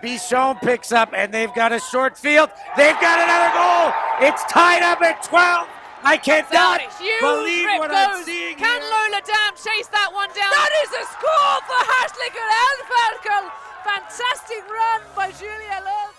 Bichon picks up, and they've got a short field. They've got another goal. It's tied up at 12. I cannot believe what I'm seeing. Can Lölgen chase that one down? That is a score for Hasliger Elferkel. Fantastic run by Julia Love.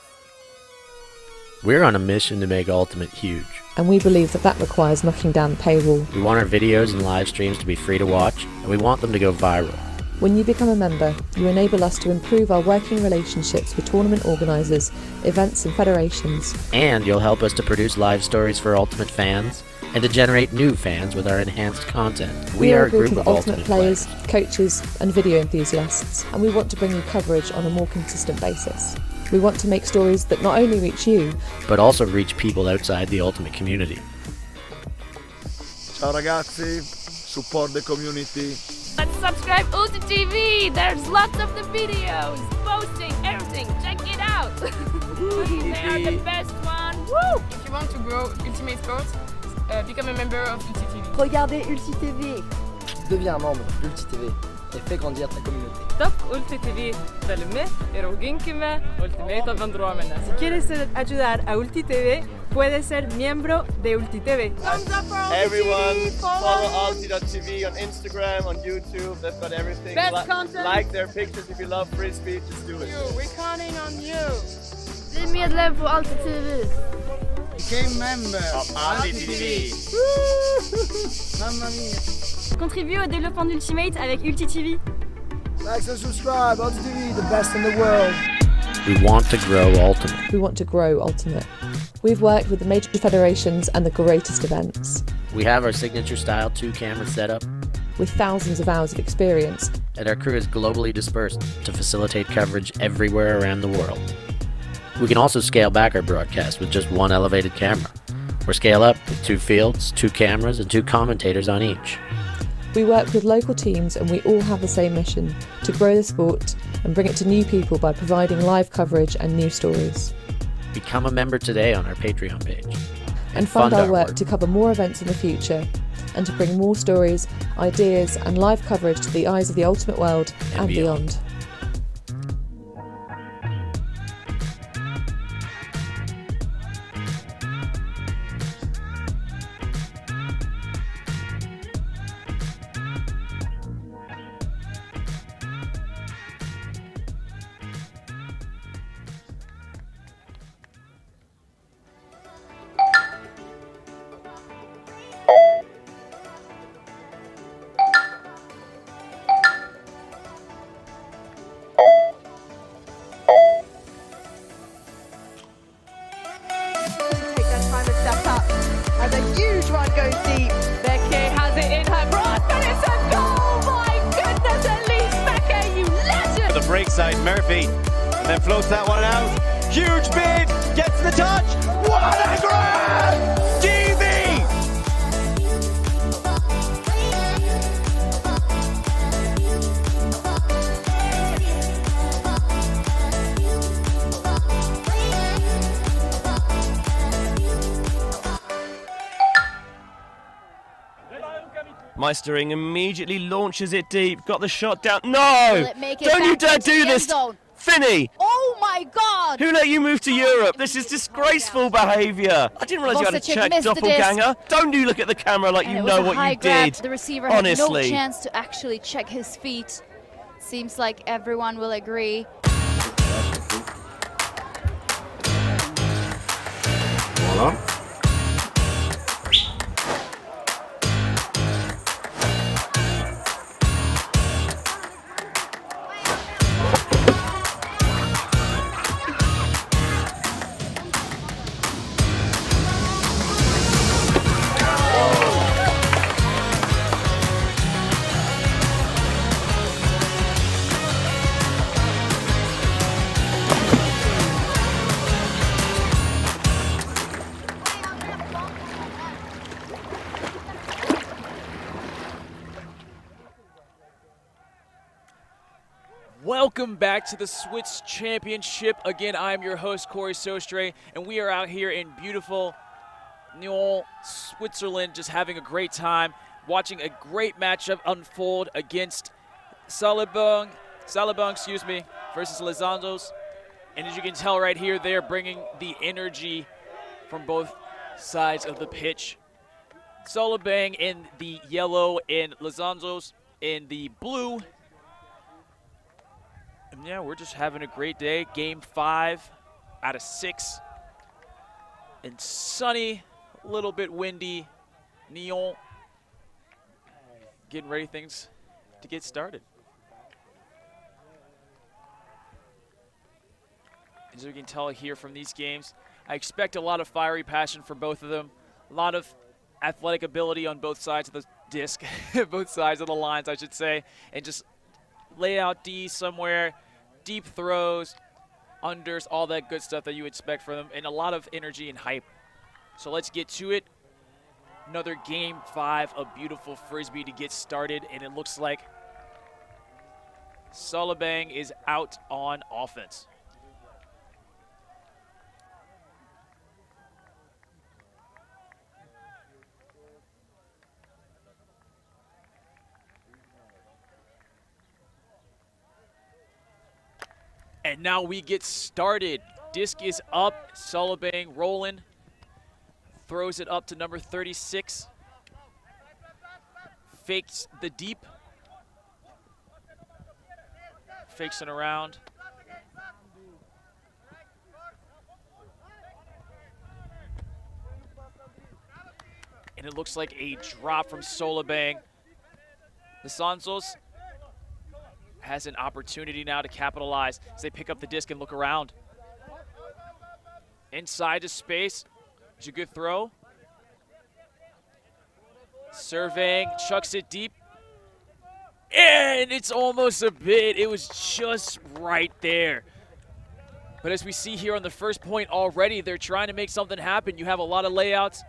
We're on a mission to make Ultimate huge. And we believe that requires knocking down the paywall. We want our videos and live streams to be free to watch, and we want them to go viral. When you become a member, you enable us to improve our working relationships with tournament organisers, events and federations. And you'll help us to produce live stories for Ultimate fans, and to generate new fans with our enhanced content. We are a group of Ultimate players, coaches and video enthusiasts, and we want to bring you coverage on a more consistent basis. We want to make stories that not only reach you, but also reach people outside the Ultimate community. Ciao ragazzi, support the community. Let's subscribe Ulti TV. There's lots of the videos, posting, everything. Check it out. They are the best one. Woo! If you want to grow Ultimate Sports, become a member of Ulti TV. Regardez Ulti TV. Deviens un membre d'Ulti TV et fais grandir ta communauté. Stop Ulti TV. Följ eroginkime Ultimate bandromerna. Si quieres ayudar a Ulti TV, puedes ser miembro de Ulti TV. Everyone, follow Ulti.tv on Instagram, on YouTube. They've got everything. Best content. Like their pictures if you love Frisbee. Just do it. We're counting on you. Bli medlem på Ulti TV. Became member of Ulti TV. Mamma mia. Contribue au développement d'Ultimate avec Ulti TV. Like and subscribe. Ulti TV, the best in the world. We want to grow Ultimate. we want to grow Ultimate. We've worked with the major federations and the greatest events. We have our signature style 2-camera setup, with thousands of hours of experience. and our crew is globally dispersed to facilitate coverage everywhere around the world. We can also scale back our broadcast with just one elevated camera, or scale up with 2 fields, 2 cameras, and 2 commentators on each. We work with local teams and we all have the same mission, to grow the sport and bring it to new people by providing live coverage and news stories. Become a member today on our Patreon page. And fund our work to cover more events in the future and to bring more stories, ideas and live coverage to the eyes of the Ultimate world and beyond. Floats that one out. Huge bid. Gets the touch. What a grab! GB! Meistering immediately launches it deep. Got the shot down. No! Don't you dare do this! Finney! Oh my God! Who let you move to Europe? This is disgraceful behaviour. I didn't realise you had to check doppelganger. Don't you look at the camera like you know what you did. The receiver had no chance to actually check his feet. Seems like everyone will agree. Voila. Welcome back to the Swiss Championship. Again, I'm your host, Corey Sostre, and we are out here in beautiful Nyon, Switzerland, just having a great time, watching a great matchup unfold against Solebang, versus Løsansons. And as you can tell right here, they're bringing the energy from both sides of the pitch. Solebang in the yellow and Løsansons in the blue. And yeah, we're just having a great day. Game 5 out of 6. And sunny, a little bit windy. Neon getting ready things to get started. As you can tell here from these games, I expect a lot of fiery passion from both of them. A lot of athletic ability on both sides of the disc, both sides of the lines, I should say. And just lay out D somewhere, deep throws, unders, all that good stuff that you expect from them, and a lot of energy and hype. So let's get to it. Another game 5, a beautiful Frisbee to get started, and it looks like Solebang is out on offense. And now we get started. Disc is up, Solebang rolling. Throws it up to number 36. Fakes the deep. Fakes it around. And it looks like a drop from Solebang. Løsansons has an opportunity now to capitalize as they pick up the disc and look around. Inside to space. It's a good throw. Surveying, chucks it deep. And it's almost a bit. It was just right there. But as we see here on the first point already, they're trying to make something happen. You have a lot of layouts,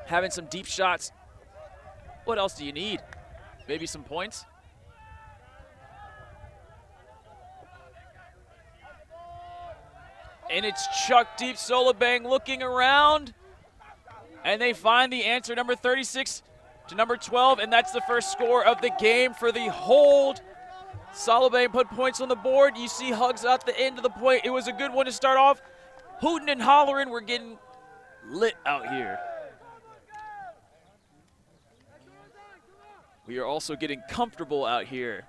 having some deep shots. What else do you need? Maybe some points? And it's chucked deep. Solebang looking around. And they find the answer, number 36 to number 12. And that's the first score of the game for the hold. Solebang put points on the board. You see hugs at the end of the point. It was a good one to start off. Hooting and hollering. We're getting lit out here. We are also getting comfortable out here.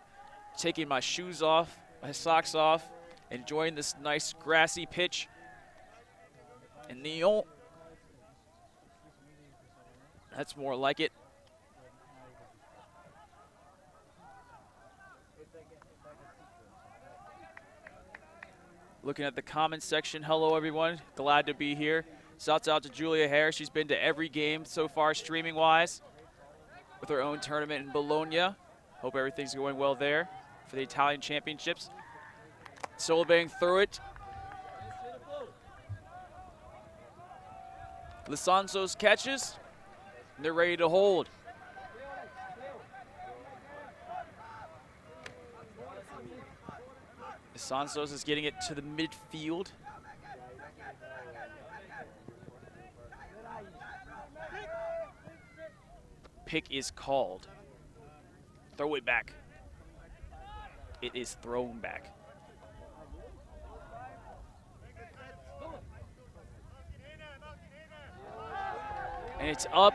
Taking my shoes off, my socks off. Enjoying this nice grassy pitch. And Neon, that's more like it. Looking at the comments section, hello everyone, glad to be here. Shouts out to Julia Hare, she's been to every game so far streaming wise with her own tournament in Bologna. Hope everything's going well there for the Italian Championships. Solebang through it. Løsansons catches. And they're ready to hold. Løsansons is getting it to the midfield. Pick is called. Throw it back. It is thrown back. And it's up,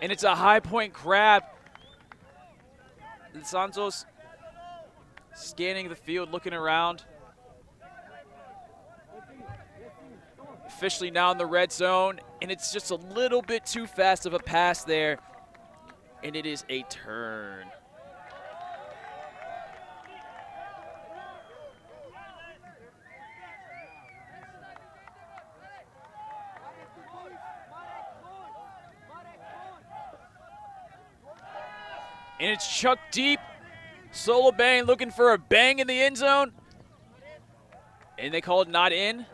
and it's a high point grab. Løsansons scanning the field, looking around. Officially now in the red zone, and it's just a little bit too fast of a pass there, and it is a turn. And it's chucked deep. Solebang looking for a bang in the end zone. And they called not in.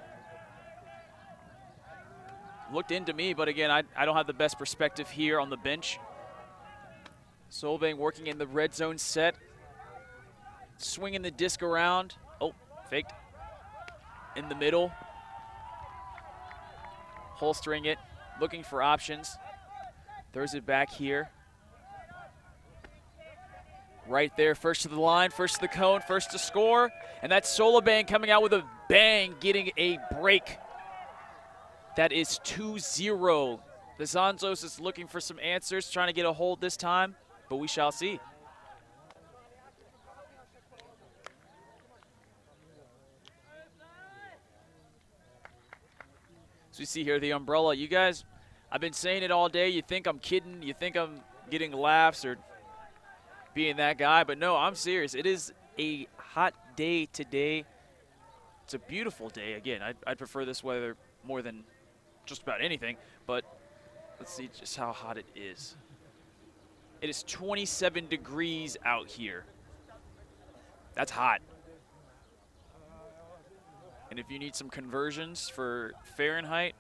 Looked into me, but again, I don't have the best perspective here on the bench. Solebang working in the red zone set. Swinging the disc around. Oh, faked. In the middle. Holstering it. Looking for options. Throws it back here. right there, first to the line, first to the cone, first to score. And that's Solebang coming out with a bang, getting a break. That is 2-0. Løsansons is looking for some answers, trying to get a hold this time, but we shall see. So you see here the umbrella. You guys, I've been saying it all day. You think I'm kidding. You think I'm getting laughs or being that guy. But no, I'm serious. It is a hot day today. It's a beautiful day. Again, I'd prefer this weather more than just about anything. But let's see just how hot it is. It is 27 degrees out here. That's hot. And if you need some conversions for Fahrenheit,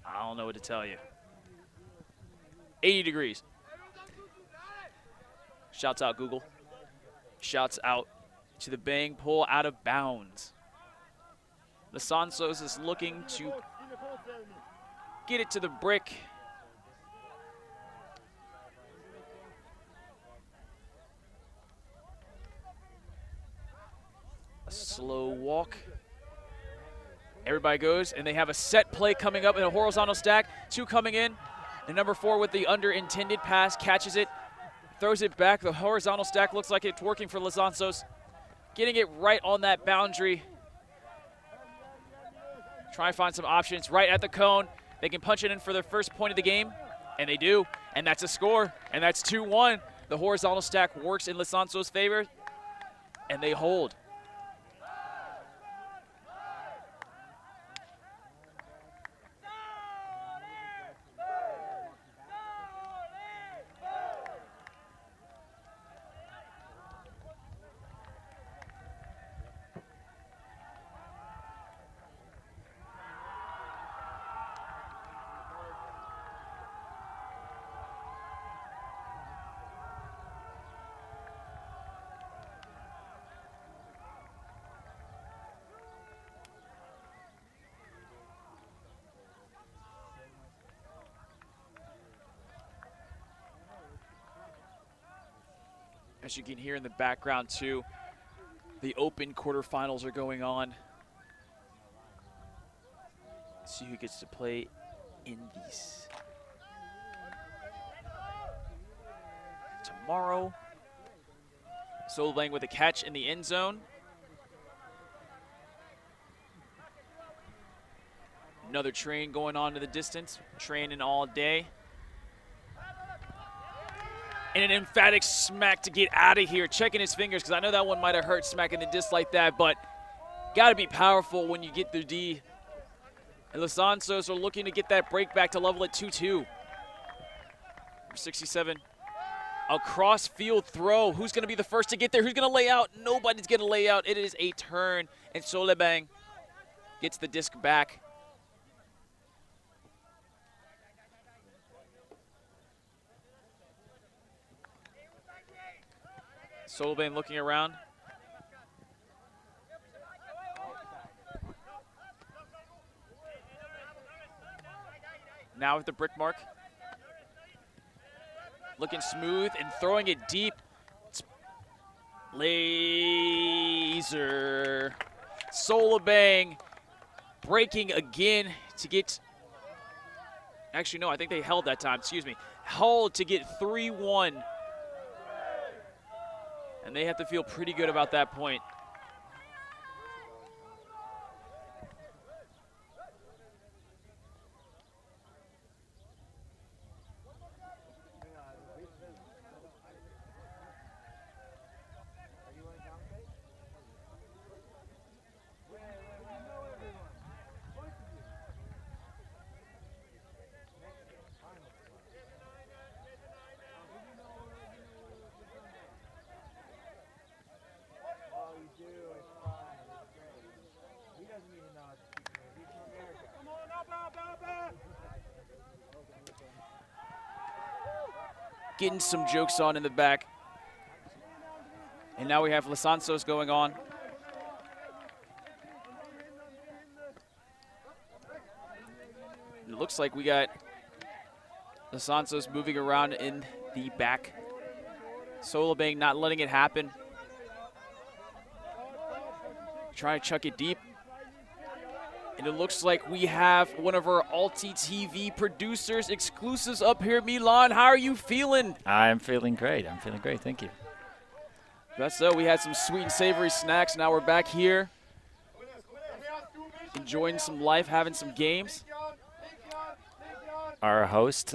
I don't know what to tell you. 80 degrees. Shouts out Google. Shouts out to the bang pull out of bounds. Løsansons is looking to get it to the brick. A slow walk. Everybody goes, and they have a set play coming up in a horizontal stack. 2 coming in. And number 4 with the under-intended pass catches it, throws it back. The horizontal stack looks like it's working for Løsansons. Getting it right on that boundary. Try and find some options right at the cone. They can punch it in for their first point of the game, and they do. And that's a score, and that's 2-1. The horizontal stack works in Løsansons' favor, and they hold. As you can hear in the background too, the open quarterfinals are going on. See who gets to play in these. Tomorrow, Solebang with a catch in the end zone. Another train going on to the distance, training all day. And an emphatic smack to get out of here. Checking his fingers, because I know that one might have hurt, smacking the disc like that, but got to be powerful when you get the D. And Løsansons are looking to get that break back to level at 2-2. Number 67. A cross-field throw. Who's going to be the first to get there? Who's going to lay out? Nobody's going to lay out. It is a turn, and Solebang gets the disc back. Solebang looking around. Now with the brick mark. Looking smooth and throwing it deep. It's laser. Solebang breaking again to get, actually no, I think they held that time, excuse me. Held to get 3-1. And they have to feel pretty good about that point. Getting some jokes on in the back. And now we have Løsansons going on. It looks like we got Løsansons moving around in the back. Solebang not letting it happen. Trying to chuck it deep. And it looks like we have one of our Alti TV producers exclusives up here. Milan, how are you feeling? I'm feeling great. Thank you. That's so. We had some sweet and savory snacks. Now we're back here enjoying some life, having some games. Our host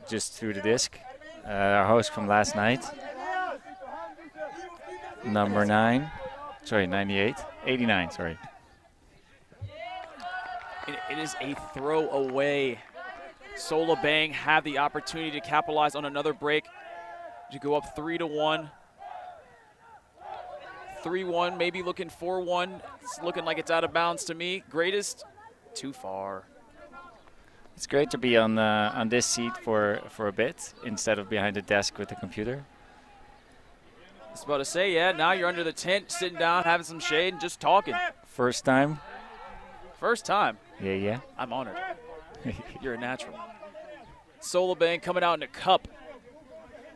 just threw the disc. Our host from last night. Number 98. 89, sorry. It is a throw away. Solebang have the opportunity to capitalize on another break to go up 3-1. 3-1, maybe looking 4-1. It's looking like it's out of bounds to me. Greatest, too far. It's great to be on this seat for a bit instead of behind the desk with the computer. I was about to say, yeah, now you're under the tent, sitting down, having some shade, and just talking. First time? First time. Yeah. I'm honored. You're a natural. Solebang coming out in a cup.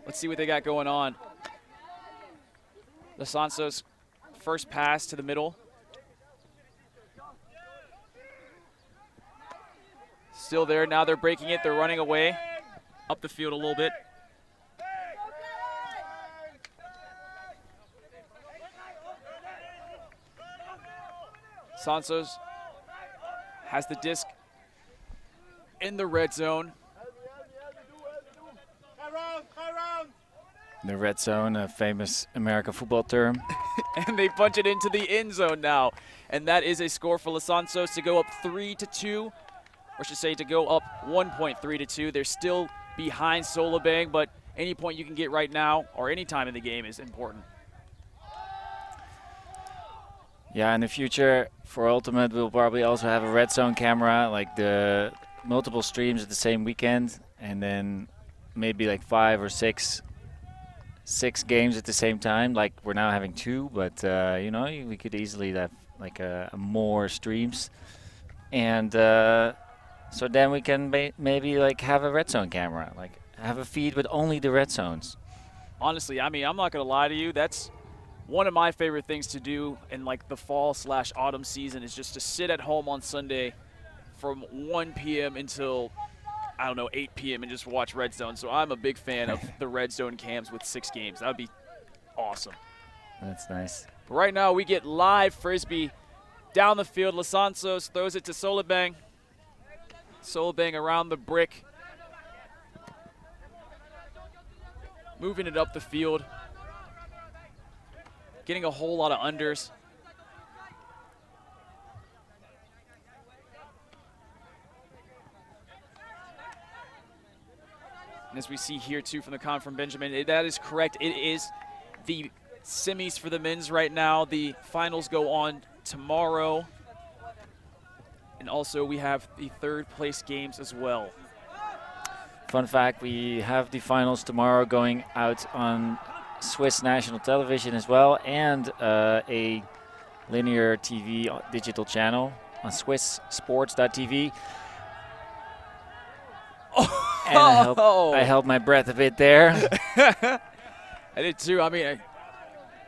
Let's see what they got going on. Løsansons first pass to the middle. Still there. Now they're breaking it. They're running away up the field a little bit. Løsansons has the disc in the red zone. The red zone, a famous American football term. And they punch it into the end zone now. And that is a score for Løsansons to go up 3-2. Or I should say to go up 1 point 3-2. They're still behind Solebang, but any point you can get right now or any time in the game is important. Yeah, in the future for Ultimate, we'll probably also have a red zone camera, like the multiple streams at the same weekend, and then maybe like 5 or 6 games at the same time. Like we're now having 2, but we could easily have like more streams, and so then we can maybe like have a red zone camera, like have a feed with only the red zones. Honestly, I mean, I'm not gonna lie to you. That's one of my favorite things to do in like the fall/autumn season is just to sit at home on Sunday from 1 p.m. until, I don't know, 8 p.m. and just watch Red Zone. So I'm a big fan of the Red Zone cams with 6 games. That would be awesome. That's nice. But right now we get live Frisbee down the field. Løsansons throws it to Solebang. Solebang around the brick. Moving it up the field. Getting a whole lot of unders. And as we see here too from the comment from Benjamin, that is correct. It is the semis for the men's right now. The finals go on tomorrow. And also we have the third place games as well. Fun fact, we have the finals tomorrow going out on Swiss national television as well, and a linear TV digital channel on SwissSports.tv. And I held my breath a bit there. I did too. I mean,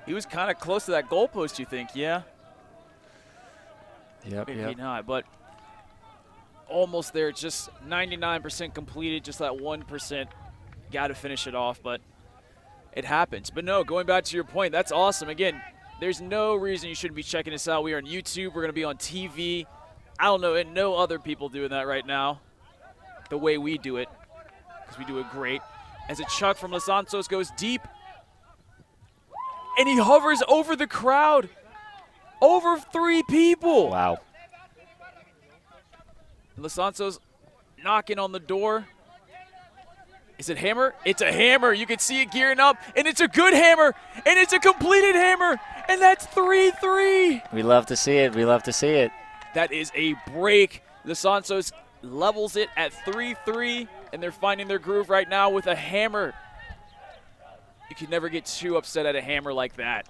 he was kind of close to that goalpost, you think, yeah? Maybe not, but almost there. Just 99% completed, just that 1%. Got to finish it off, but it happens. But no, going back to your point, that's awesome. Again, there's no reason you shouldn't be checking us out. We are on YouTube. We're going to be on TV. I don't know, and no other people doing that right now the way we do it, because we do it great. As a chuck from Løsansons goes deep, and he hovers over the crowd. Over 3 people. Wow. Løsansons knocking on the door. Is it hammer? It's a hammer. You can see it gearing up, and it's a good hammer, and it's a completed hammer, and that's 3-3. We love to see it. We love to see it. That is a break. Løsansons levels it at 3-3, and they're finding their groove right now with a hammer. You can never get too upset at a hammer like that.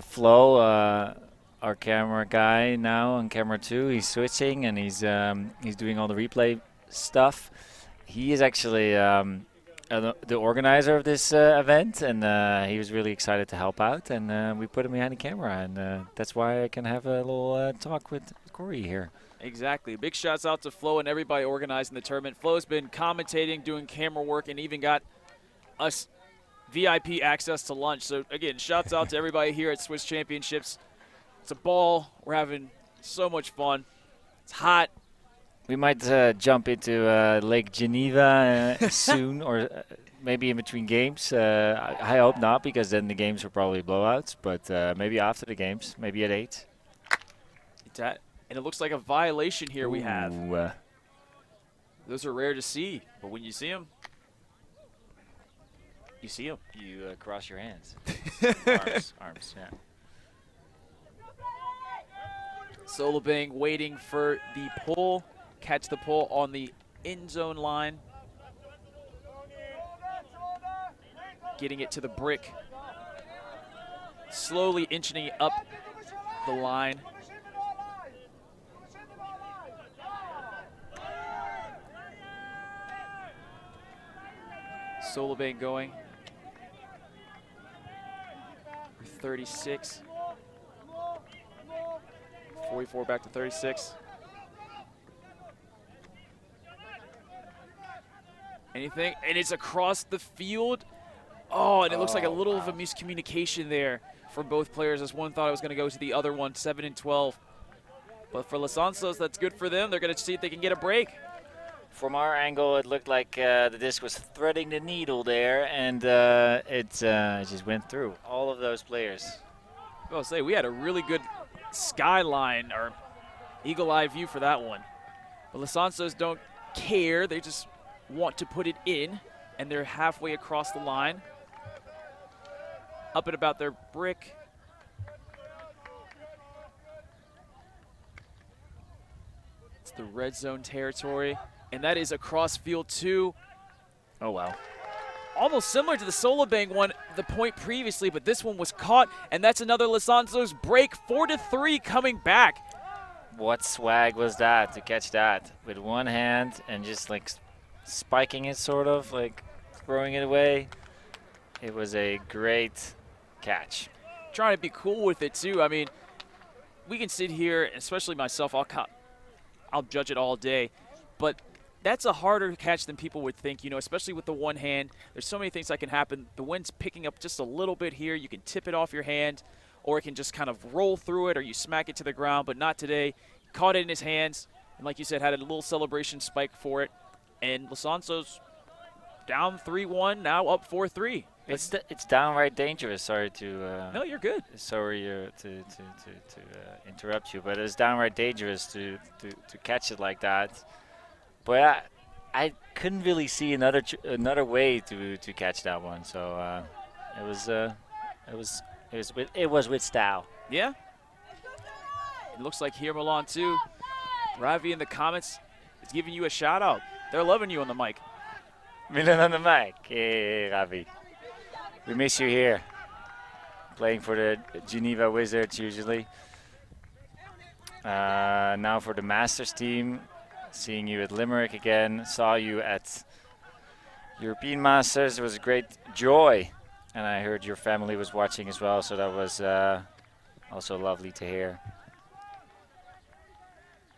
Flo, our camera guy now on camera 2. He's switching and he's doing all the replay stuff. He is actually the organizer of this event, and he was really excited to help out. And we put him behind the camera, and that's why I can have a little talk with Corey here. Exactly. Big shouts out to Flo and everybody organizing the tournament. Flo's been commentating, doing camera work, and even got us VIP access to lunch. So, again, shouts out to everybody here at Swiss Championships. It's a ball. We're having so much fun. It's hot. We might jump into Lake Geneva soon, or maybe in between games. I hope not, because then the games are probably blowouts. But maybe after the games, maybe at 8. And it looks like a violation here we have. Those are rare to see, but when you see them, you see them. You cross your hands. arms, yeah. Solebang waiting for the pull. Catch the pull on the end zone line. Getting it to the brick. Slowly inching it up the line. Solebang going for 36. 44 back to 36. Anything? And it's across the field. Oh, and it looks like a little of a miscommunication there from both players, as one thought it was going to go to the other one, 7 and 12. But for Løsansons, that's good for them. They're going to see if they can get a break. From our angle, it looked like the disc was threading the needle there, and it just went through all of those players. I'll say, we had a really good skyline or eagle-eye view for that one. But Løsansons don't care. They just want to put it in, and they're halfway across the line. Up and about their brick. It's the red zone territory. And that is across field 2. Oh, wow. Almost similar to the Solebang one, the point previously, but this one was caught, and that's another Løsansons break. 4-3 coming back. What swag was that to catch that with one hand and just like spiking it, sort of like throwing it away? It was a great catch. Trying to be cool with it too. I mean, we can sit here, especially myself, I'll judge it all day, but that's a harder catch than people would think, you know, especially with the one hand. There's so many things that can happen. The wind's picking up just a little bit here. You can tip it off your hand, or it can just kind of roll through it, or you smack it to the ground, but not today. He caught it in his hands, and like you said, had a little celebration spike for it. And Løsansons down 3-1, now up 4-3. It's downright dangerous. Sorry to no, you're good. Sorry to interrupt you, but it's downright dangerous to catch it like that. But I couldn't really see another way to catch that one. So it was with style. Yeah. It looks like here Milan too. Ravi in the comments is giving you a shout out. They're loving you on the mic. Milan on the mic. Hey, Ravi. We miss you here. Playing for the Geneva Wizards usually. Now for the Masters team. Seeing you at Limerick again. Saw you at European Masters. It was a great joy. And I heard your family was watching as well, so that was also lovely to hear.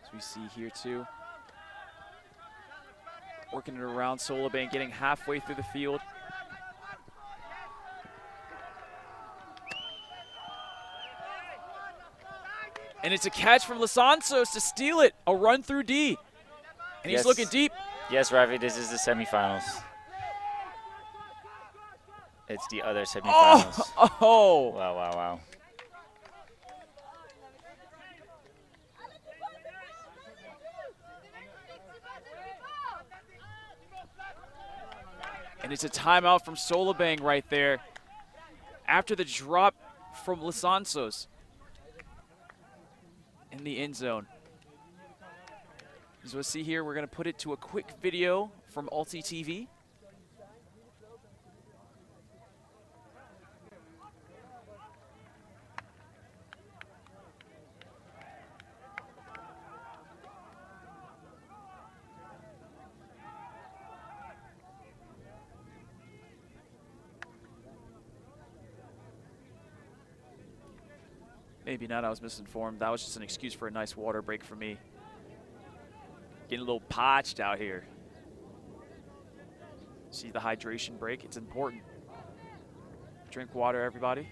As we see here too. Working it around Solebang, getting halfway through the field. And it's a catch from Løsansons to steal it. A run through D. And he's looking deep. Yes, Ravi, this is the semifinals. It's the other semifinals. Oh! Wow, wow, wow. And it's a timeout from Solebang right there. After the drop from Løsansons in the end zone. As we'll see here, we're going to put it to a quick video from Alti TV. Maybe not, I was misinformed. That was just an excuse for a nice water break for me. Getting a little parched out here. See the hydration break, it's important. Drink water, everybody.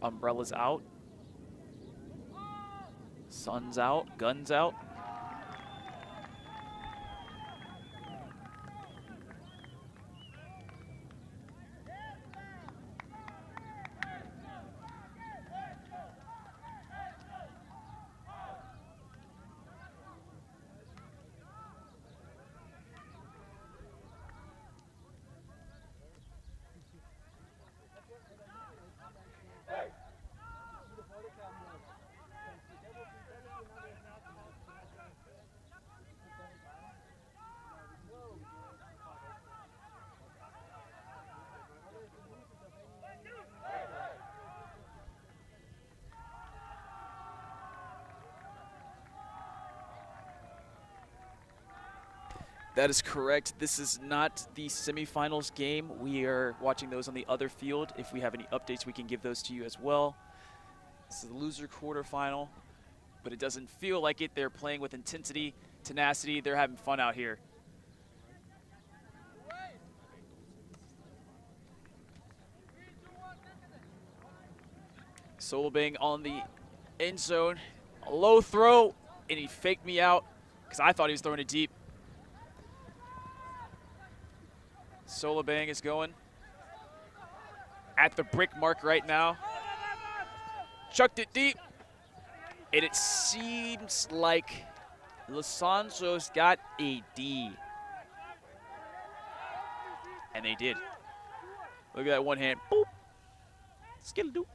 Umbrellas out. Sun's out, guns out. That is correct. This is not the semifinals game. We are watching those on the other field. If we have any updates, we can give those to you as well. This is the loser quarterfinal, but it doesn't feel like it. They're playing with intensity, tenacity. They're having fun out here. Solebang on the end zone. A low throw, and he faked me out because I thought he was throwing it deep. Solebang is going at the brick mark right now. Chucked it deep. And it seems like Løsansons got a D. And they did. Look at that one hand. Boop. Skittle-doo.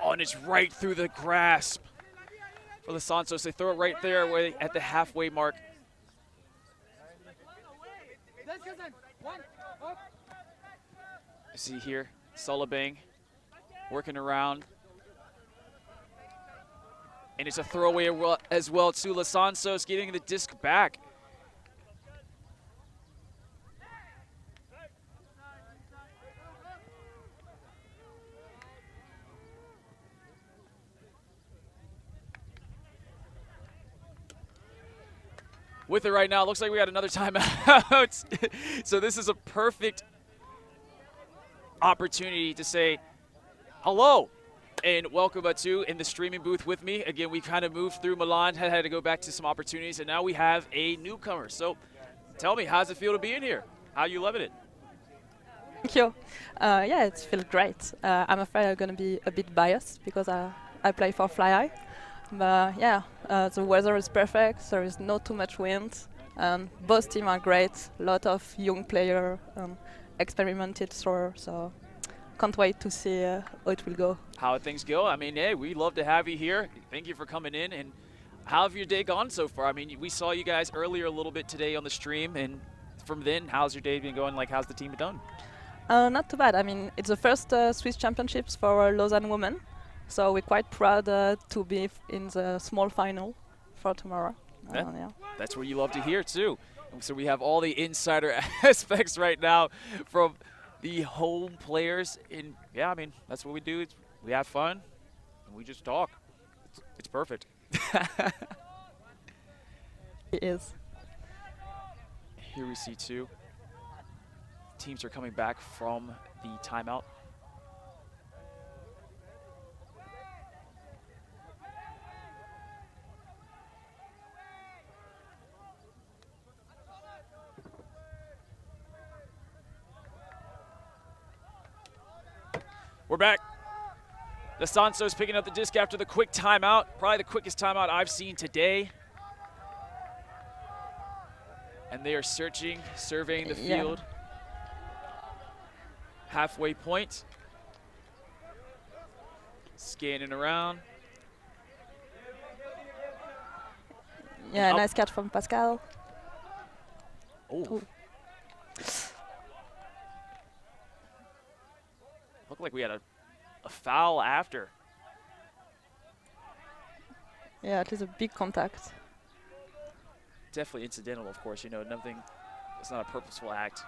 Oh, and it's right through the grasp. For Løsansons, they throw it right there at the halfway mark. You see here, Solebang working around. And it's a throwaway as well to Løsansons, getting the disc back. With it right now, looks like we got another timeout. So this is a perfect opportunity to say hello and welcome to in the streaming booth with me. Again, we kind of moved through Milan, had to go back to some opportunities, and now we have a newcomer. So tell me, how's it feel to be in here? How you loving it? Thank you. Yeah, it feels great. I'm afraid I'm going to be a bit biased because I play for Fly High. But yeah, the weather is perfect. There is not too much wind, and both teams are great. A lot of young players, experimented throwers. So can't wait to see how it will go. How things go? I mean, hey, we'd love to have you here. Thank you for coming in. And how have your day gone so far? I mean, we saw you guys earlier a little bit today on the stream, and from then, how's your day been going? Like, how's the team done? Not too bad. I mean, it's the first Swiss Championships for Lausanne women. So we're quite proud to be in the small final for tomorrow. Yeah. That's what you love to hear, too. And so we have all the insider aspects right now from the home players. And, yeah, I mean, that's what we do. We have fun, and we just talk. It's perfect. It is. Here we see, too, teams are coming back from the timeout. We're back. Løsansons picking up the disc after the quick timeout. Probably the quickest timeout I've seen today. And they are searching, surveying the field. Halfway point. Scanning around. Yeah, nice catch from Pascal. Oh. Looked like we had a foul after. Yeah, it is a big contact. definitely incidental, of course. You know, nothing. It's not a purposeful act.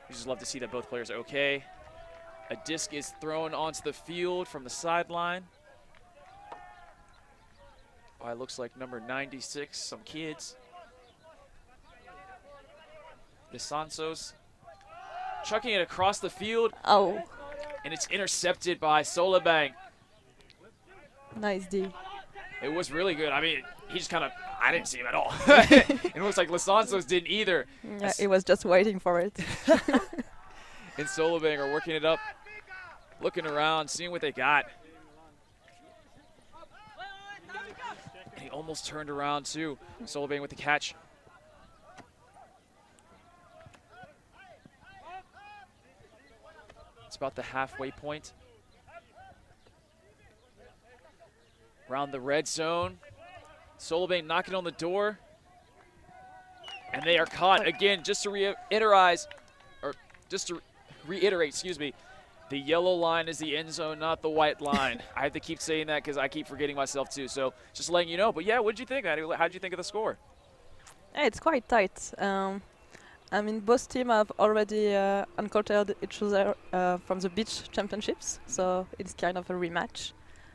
We just love to see that both players are okay. A disc is thrown onto the field from the sideline. Oh, it looks like number 96, some kids. Løsansons chucking it across the field. Oh. And it's intercepted by Solebang. Nice D. It was really good. I mean, he just kind of, I didn't see him at all. It looks like Løsansons didn't either. Yeah, he was just waiting for it. And Solebang are working it up, looking around, seeing what they got. And he almost turned around too. Solebang with the catch. It's about the halfway point. Around the red zone. Solebang knocking on the door. And they are caught again. Just to reiterate, excuse me, the yellow line is the end zone, not the white line. I have to keep saying that because I keep forgetting myself too. So just letting you know. But yeah, what did you think, Maddie? How did you think of the score? Yeah, it's quite tight. I mean, both teams have already encountered each other from the beach championships, so it's kind of a rematch.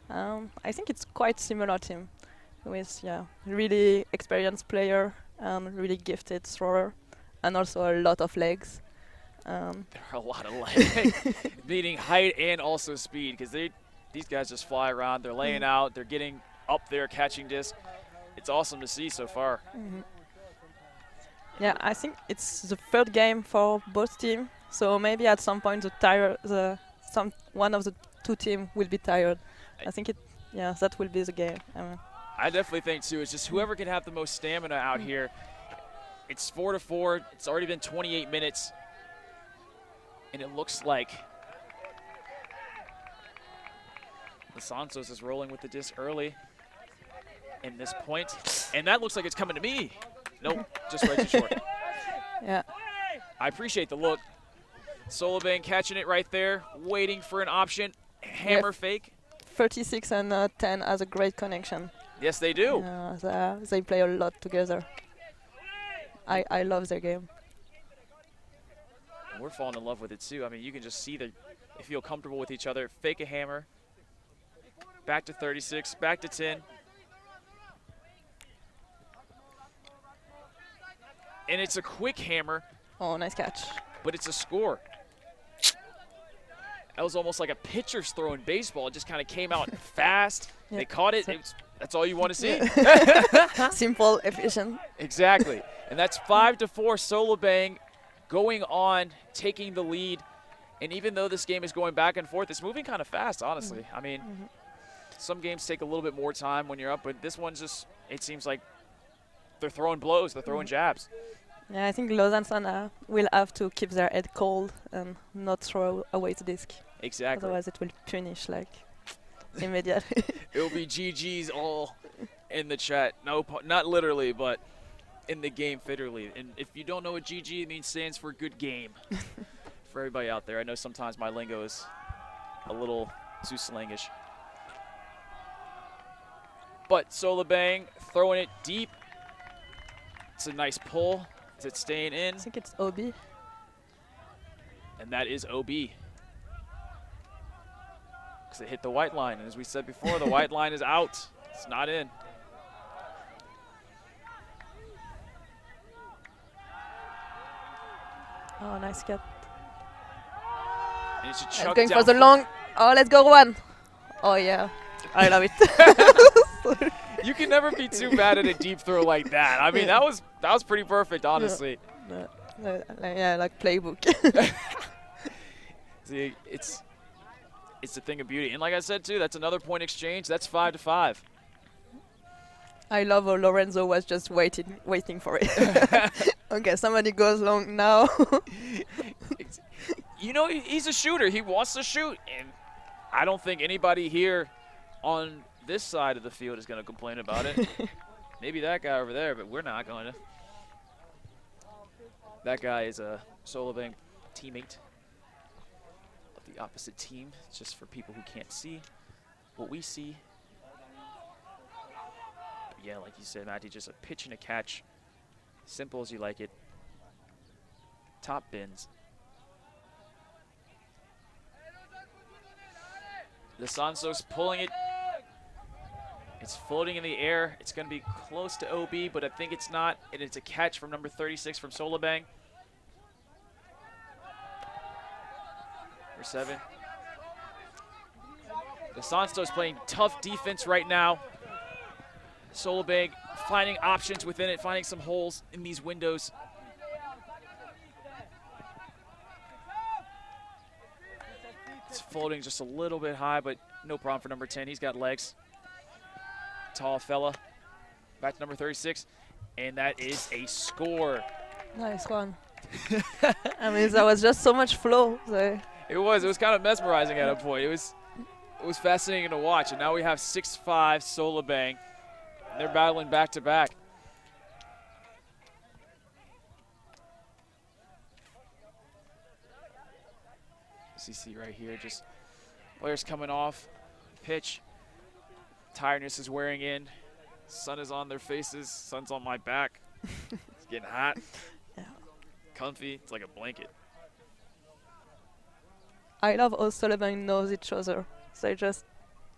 I think it's quite similar team with really experienced player and really gifted thrower, and also a lot of legs. There are a lot of legs, meaning height and also speed, because these guys just fly around. They're laying out. They're getting up there, catching disc. It's awesome to see so far. Yeah, I think it's the third game for both teams, so maybe at some point one of the two teams will be tired. I think that will be the game. I definitely think too. It's just whoever can have the most stamina out here. It's 4-4. It's already been 28 minutes, and it looks like Løsansons is rolling with the disc early in this point, and that looks like it's coming to me. Nope, just right too short. Yeah. I appreciate the look. Solebang catching it right there, waiting for an option. Hammer fake. 36 and 10 has a great connection. Yes, they do. They play a lot together. I love their game. We're falling in love with it too. I mean, you can just see that they feel comfortable with each other. Fake a hammer. Back to 36, back to 10. And it's a quick hammer. Oh, nice catch. But it's a score. That was almost like a pitcher's throwing baseball. It just kind of came out fast. Yeah. They caught it. That's all you want to see. Yeah. Simple, efficient. Exactly. And that's 5-4. Solebang going on, taking the lead. And even though this game is going back and forth, it's moving kind of fast, honestly. I mean, some games take a little bit more time when you're up, but this one's just, it seems like they're throwing blows, they're throwing jabs. Yeah, I think Løsansons will have to keep their head cold and not throw away the disc. Exactly. Otherwise it will finish like immediately. It will be GG's all in the chat. No, not literally, but in the game figuratively. And if you don't know what GG means, stands for good game. For everybody out there, I know sometimes my lingo is a little too slangish. But Solebang throwing it deep. It's a nice pull. Is it staying in? I think it's OB. And that is OB. Because it hit the white line. And as we said before, the white line is out. It's not in. Oh, nice cut. And it's going for the long. Oh, let's go one. Oh, yeah. I love it. You can never be too bad at a deep throw like that. I mean, that was pretty perfect, honestly. Yeah, like playbook. See, it's a thing of beauty. And like I said, too, that's another point exchange. That's 5-5. I love how Lorenzo was just waiting for it. Okay, somebody goes long now. You know, he's a shooter. He wants to shoot. And I don't think anybody here on this side of the field is going to complain about it. Maybe that guy over there, but we're not going to. That guy is a Solebang teammate of the opposite team. It's just for people who can't see what we see. But yeah, like you said, Matty, just a pitch and a catch Simple as you like it. Top bins. Løsansons pulling it. It's floating in the air. It's going to be close to OB, but I think it's not. And it's a catch from number 36 from Solebang. Number 7. Løsansons playing tough defense right now. Solebang finding options within it, finding some holes in these windows. It's floating just a little bit high, but no problem for number 10. He's got legs. Tall fella. Back to number 36. And that is a score. Nice one. I mean, that was just so much flow. So. It was kind of mesmerizing at a point. It was fascinating to watch. And now we have 6-5 Solebang. They're battling back to back. CC right here, just players coming off pitch. Tiredness is wearing in. Sun is on their faces. Sun's on my back. It's getting hot. Yeah. Comfy. It's like a blanket. I love how Solebang knows each other. They just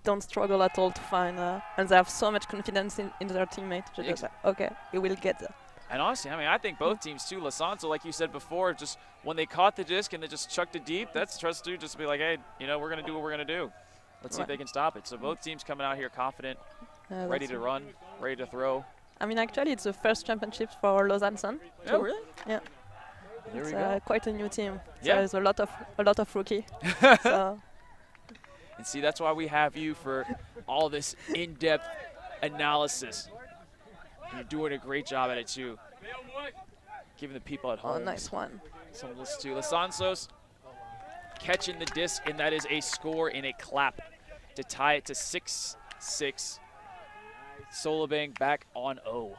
don't struggle at all to find, and they have so much confidence in their teammate. Just like, okay, we will get there. And honestly, I mean, I think both teams too. Løsansons, like you said before, just when they caught the disc and they just chucked it deep, that's trust to just be like, hey, you know, we're going to do what we're going to do. Let's see if they can stop it. So both teams coming out here confident, ready to run, ready to throw. I mean, actually, it's the first championship for Løsansons. Oh, really? Yeah. There it's we go. Quite a new team. Yeah. There's a lot of rookie. So. And see, that's why we have you for all this in-depth analysis. You're doing a great job at it too. Giving the people at home. Oh, nice one. Some to listen to. Løsansons catching the disc, and that is a score in a clap to tie it to 6-6. Solebang back on O.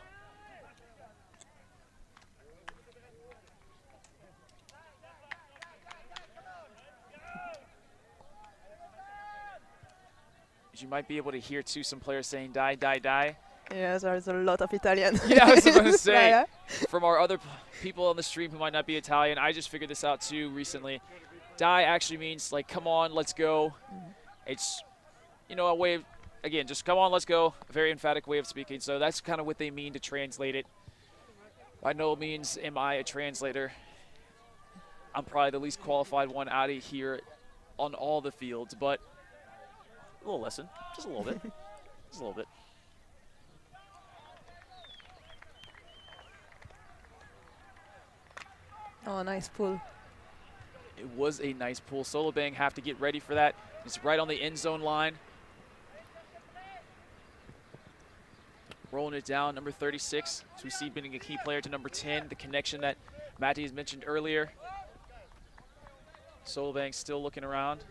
You might be able to hear too some players saying die, die, die. Yeah, there's a lot of Italian. Yeah, I was about to say. Yeah. From our other people on the stream who might not be Italian, I just figured this out too recently. Die actually means like, come on, let's go. It's, you know, a way of, again, just come on, let's go. A very emphatic way of speaking. So that's kind of what they mean to translate it. By no means am I a translator. I'm probably the least qualified one out of here on all the fields, but a little lesson, just a little bit, just a little bit. Oh, nice pull. It was a nice pull. Solebang have to get ready for that. It's right on the end zone line. Rolling it down, number 36. So we see being a key player to number 10, the connection that Matty has mentioned earlier. Solebang still looking around.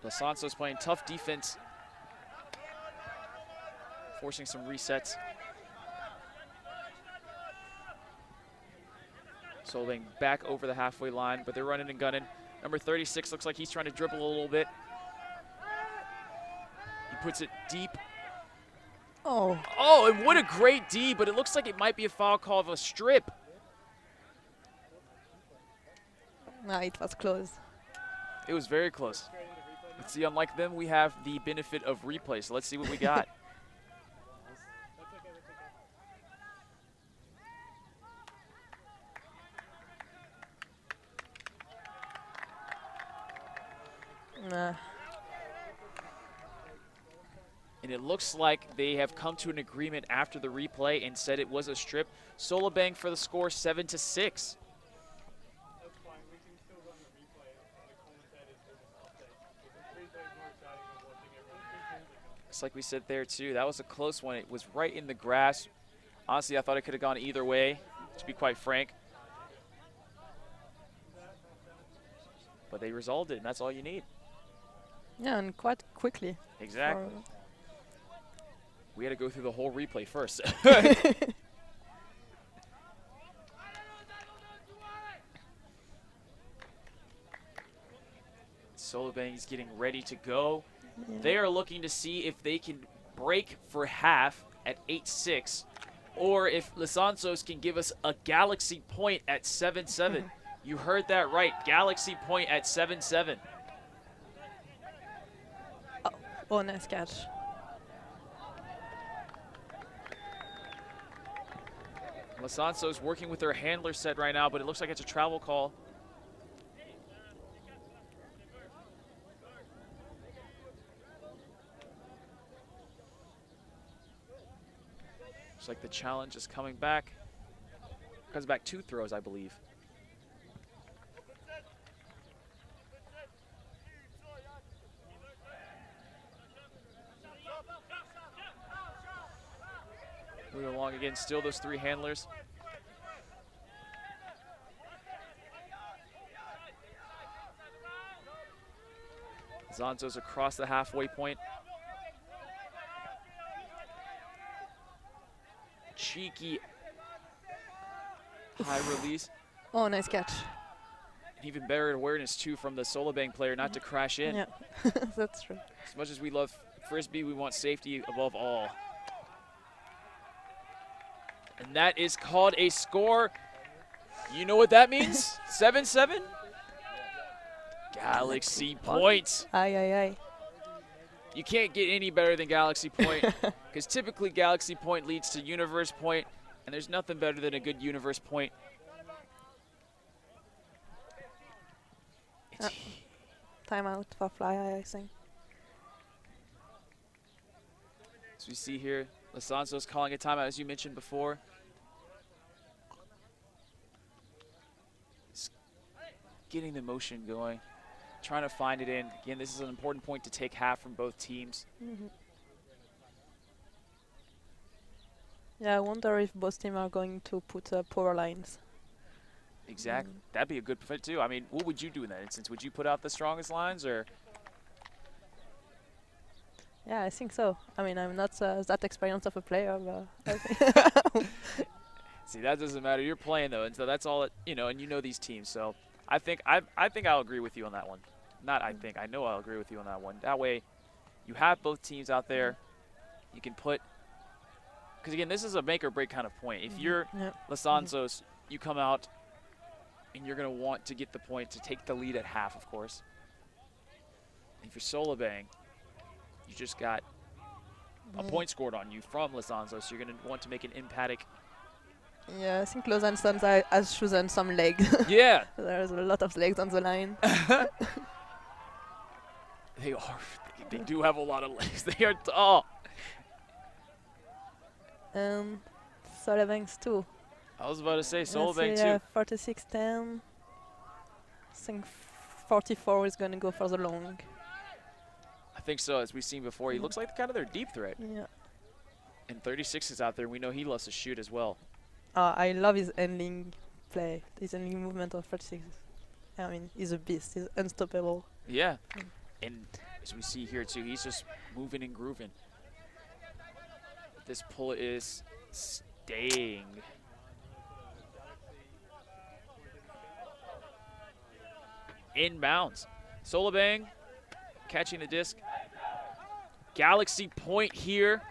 Løsansons playing tough defense, forcing some resets. Solebang back over the halfway line, but they're running and gunning. Number 36 looks like he's trying to dribble a little bit. He puts it deep. Oh. Oh, and what a great D, but it looks like it might be a foul call of a strip. Nah, it was close. It was very close. Let's see, unlike them, we have the benefit of replay, so let's see what we got. Nah. And it looks like they have come to an agreement after the replay and said it was a strip. Solebang for the score, 7-6. Just like we said there too, that was a close one. It was right in the grass. Honestly, I thought it could have gone either way, to be quite frank. But they resolved it, and that's all you need. Yeah, and quite quickly. Exactly. We had to go through the whole replay first. Solebang is getting ready to go. Yeah. They are looking to see if they can break for half at 8-6, or if Løsansons can give us a Galaxy point at 7-7. You heard that right, Galaxy point at 7-7. Oh, nice catch. Løsansons working with their handler set right now, but it looks like it's a travel call. Looks like the challenge is coming back. Comes back 2 throws, I believe. Moving along again, still those 3 handlers. Løsansons across the halfway point. Cheeky high release. Oh, nice catch. And even better awareness too from the Solebang player not to crash in. Yeah, that's true. As much as we love Frisbee, we want safety above all. And that is called a score. You know what that means? 7-7? Galaxy points. Aye, aye, aye. You can't get any better than Galaxy point, because typically Galaxy point leads to Universe point, and there's nothing better than a good Universe point. Timeout for fly, I think. As we see here, Løsansons calling a timeout, as you mentioned before. Just getting the motion going, trying to find it in. Again, this is an important point to take half from both teams. Yeah, I wonder if both teams are going to put power lines. Exactly. That'd be a good fit too. I mean, what would you do in that instance? Would you put out the strongest lines, or? Yeah, I think so. I mean, I'm not that experienced of a player, but I think See, that doesn't matter. You're playing though, and so that's all. And you know these teams. So I think I'll agree with you on that one. Not I think. I know I'll agree with you on that one. That way, you have both teams out there. You can put. Because again, this is a make or break kind of point. If you're Løsansons, you come out, and you're going to want to get the point to take the lead at half, of course. If you're Solebang, you just got a point scored on you from Løsansons, so you're going to want to make an emphatic. Yeah, I think Løsansons has chosen some legs. Yeah. There's a lot of legs on the line. They are. They do have a lot of legs. They are tall. Solebang's too. I was about to say Solebang too. 46-10. I think 44 is going to go for the long. I think so. As we've seen before, he looks like kind of their deep threat. Yeah. And 36 is out there. We know he loves to shoot as well. I love his ending play. His ending movement of 36. I mean, he's a beast. He's unstoppable. Yeah. And as we see here too, he's just moving and grooving. This pull is staying. Inbounds. Solebang catching the disc. Galaxy point here.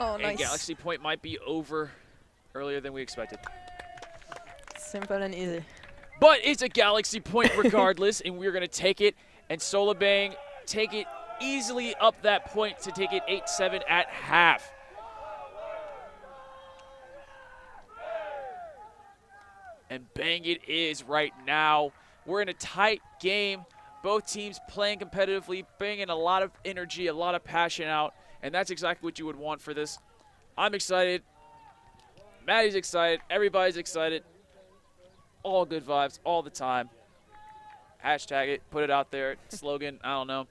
Oh, and nice. Galaxy point might be over earlier than we expected. Simple and easy. But it's a Galaxy point regardless, and we're going to take it. And Solebang take it easily up that point to take it 8-7 at half. And bang it is right now. We're in a tight game. Both teams playing competitively, bringing a lot of energy, a lot of passion out. And that's exactly what you would want for this. I'm excited. Maddie's excited. Everybody's excited. All good vibes all the time. Hashtag it. Put it out there. Slogan. I don't know.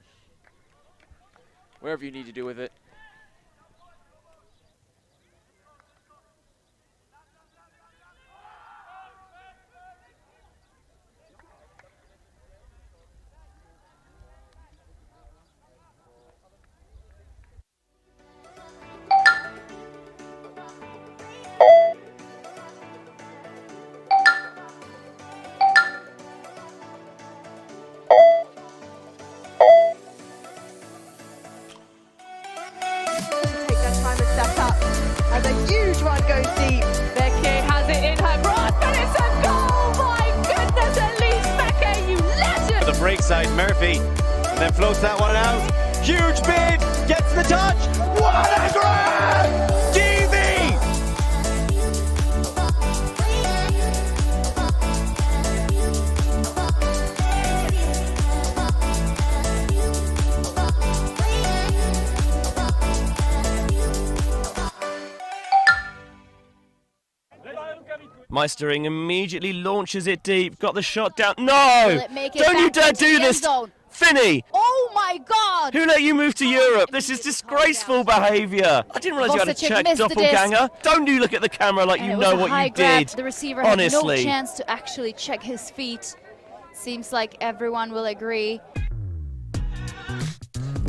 Whatever you need to do with it. inside Murphy, and then floats that one out. Huge bid, gets the touch. What a grab! DV! Meistering immediately launches it deep, got the shot down. No! Don't you dare do this! Finney! Oh my God! Who let you move to Europe? This is disgraceful behaviour. I didn't realise you had to check doppelganger. Don't you look at the camera like you know what you did. The receiver honestly. had no chance to actually check his feet. Seems like everyone will agree.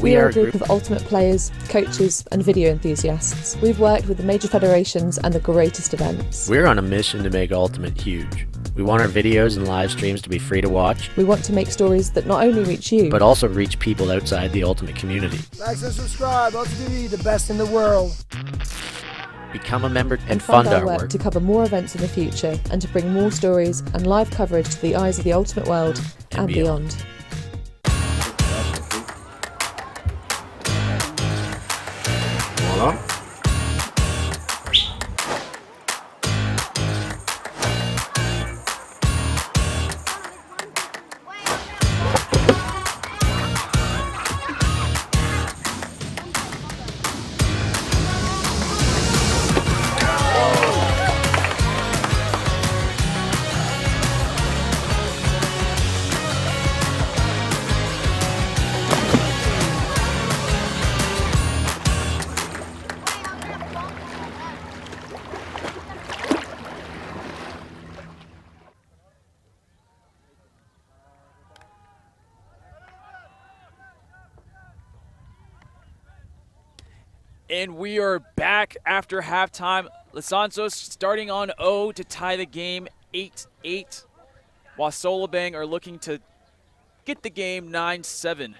We are a group of ultimate players, coaches and video enthusiasts. We've worked with the major federations and the greatest events. We're on a mission to make Ultimate huge. We want our videos and live streams to be free to watch. We want to make stories that not only reach you, but also reach people outside the Ultimate community. Like and subscribe, Ultimate TV, the best in the world. Become a member and fund our work to cover more events in the future and to bring more stories and live coverage to the eyes of the Ultimate world and beyond. Voilà. And we are back after halftime. Løsansons starting on 0 to tie the game 8-8, while Solebang are looking to get the game 9-7.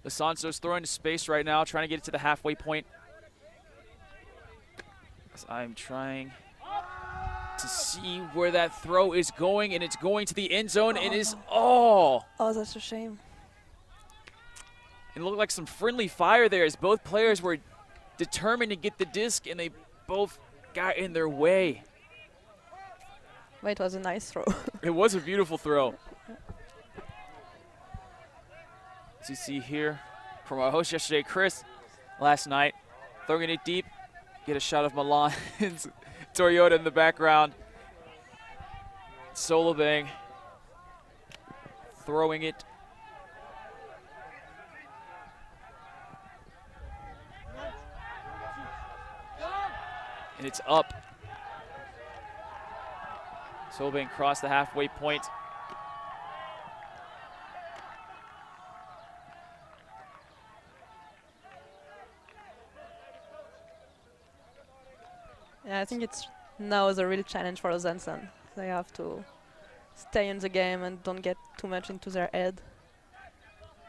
Løsansons throwing to space right now, trying to get it to the halfway point. As I'm trying to see where that throw is going, and it's going to the end zone. It is all. Oh, that's a shame. It looked like some friendly fire there as both players were determined to get the disc, and they both got in their way. But it was a nice throw. It was a beautiful throw. As you see here from our host yesterday, Chris, last night, throwing it deep. Get a shot of Milan's Toyota in the background. Solebang throwing it. And it's up. Solebang crossed the halfway point. Yeah, I think it's now the real challenge for Løsansons. They have to stay in the game and don't get too much into their head.